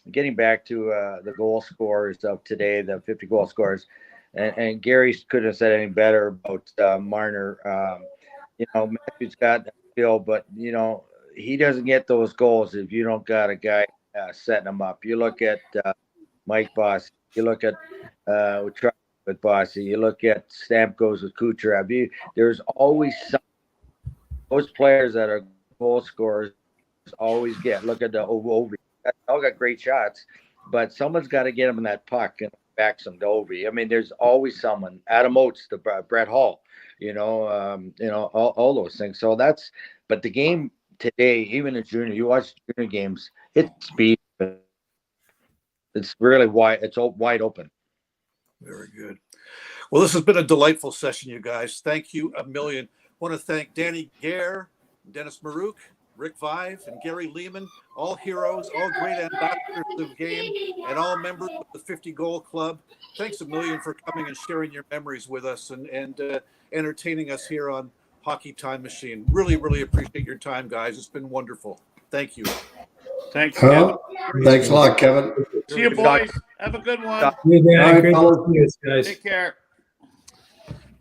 the goal scorers of today, the 50 goal scorers, and Gary couldn't have said any better about Marner. Matthew's got skill, but he doesn't get those goals if you don't got a guy setting them up. You look at Mike Bosse, you look at with Bosse, you look at Stamkos with Kucherov. There's always those players that are goal scorers always get. Look at the Ovi. All got great shots, but someone's got to get them in that puck and back some to Ovi. I mean, there's always someone. Adam Oates, Brett Hall, all those things. So but the game today, even in junior, you watch junior games, it's speed. It's really wide. It's wide open. Very good. Well, this has been a delightful session, you guys. Thank you a million. I want to thank Danny Gere, Dennis Marouk, Rick Vive, and Gary Lehman, all heroes, all great ambassadors of the game, and all members of the 50 Goal Club. Thanks a million for coming and sharing your memories with us and entertaining us here on Hockey Time Machine. Really, really appreciate your time, guys. It's been wonderful. Thank you. Thanks, Kevin. Thanks a lot, Kevin. See you, boys. Have a good one. Take care.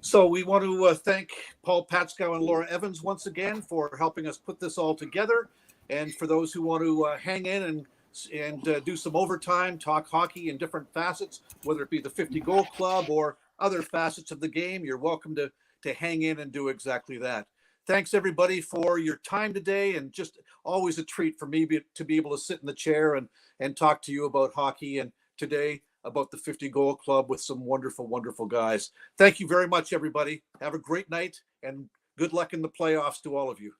So we want to thank Paul Patskow and Laura Evans once again for helping us put this all together. And for those who want to hang in and and do some overtime, talk hockey in different facets, whether it be the 50 Goal Club or other facets of the game, you're welcome to hang in and do exactly that. Thanks everybody for your time today, and just always a treat for me to be able to sit in the chair and talk to you about hockey, and today about the 50 Goal Club with some wonderful, wonderful guys. Thank you very much, everybody. Have a great night and good luck in the playoffs to all of you.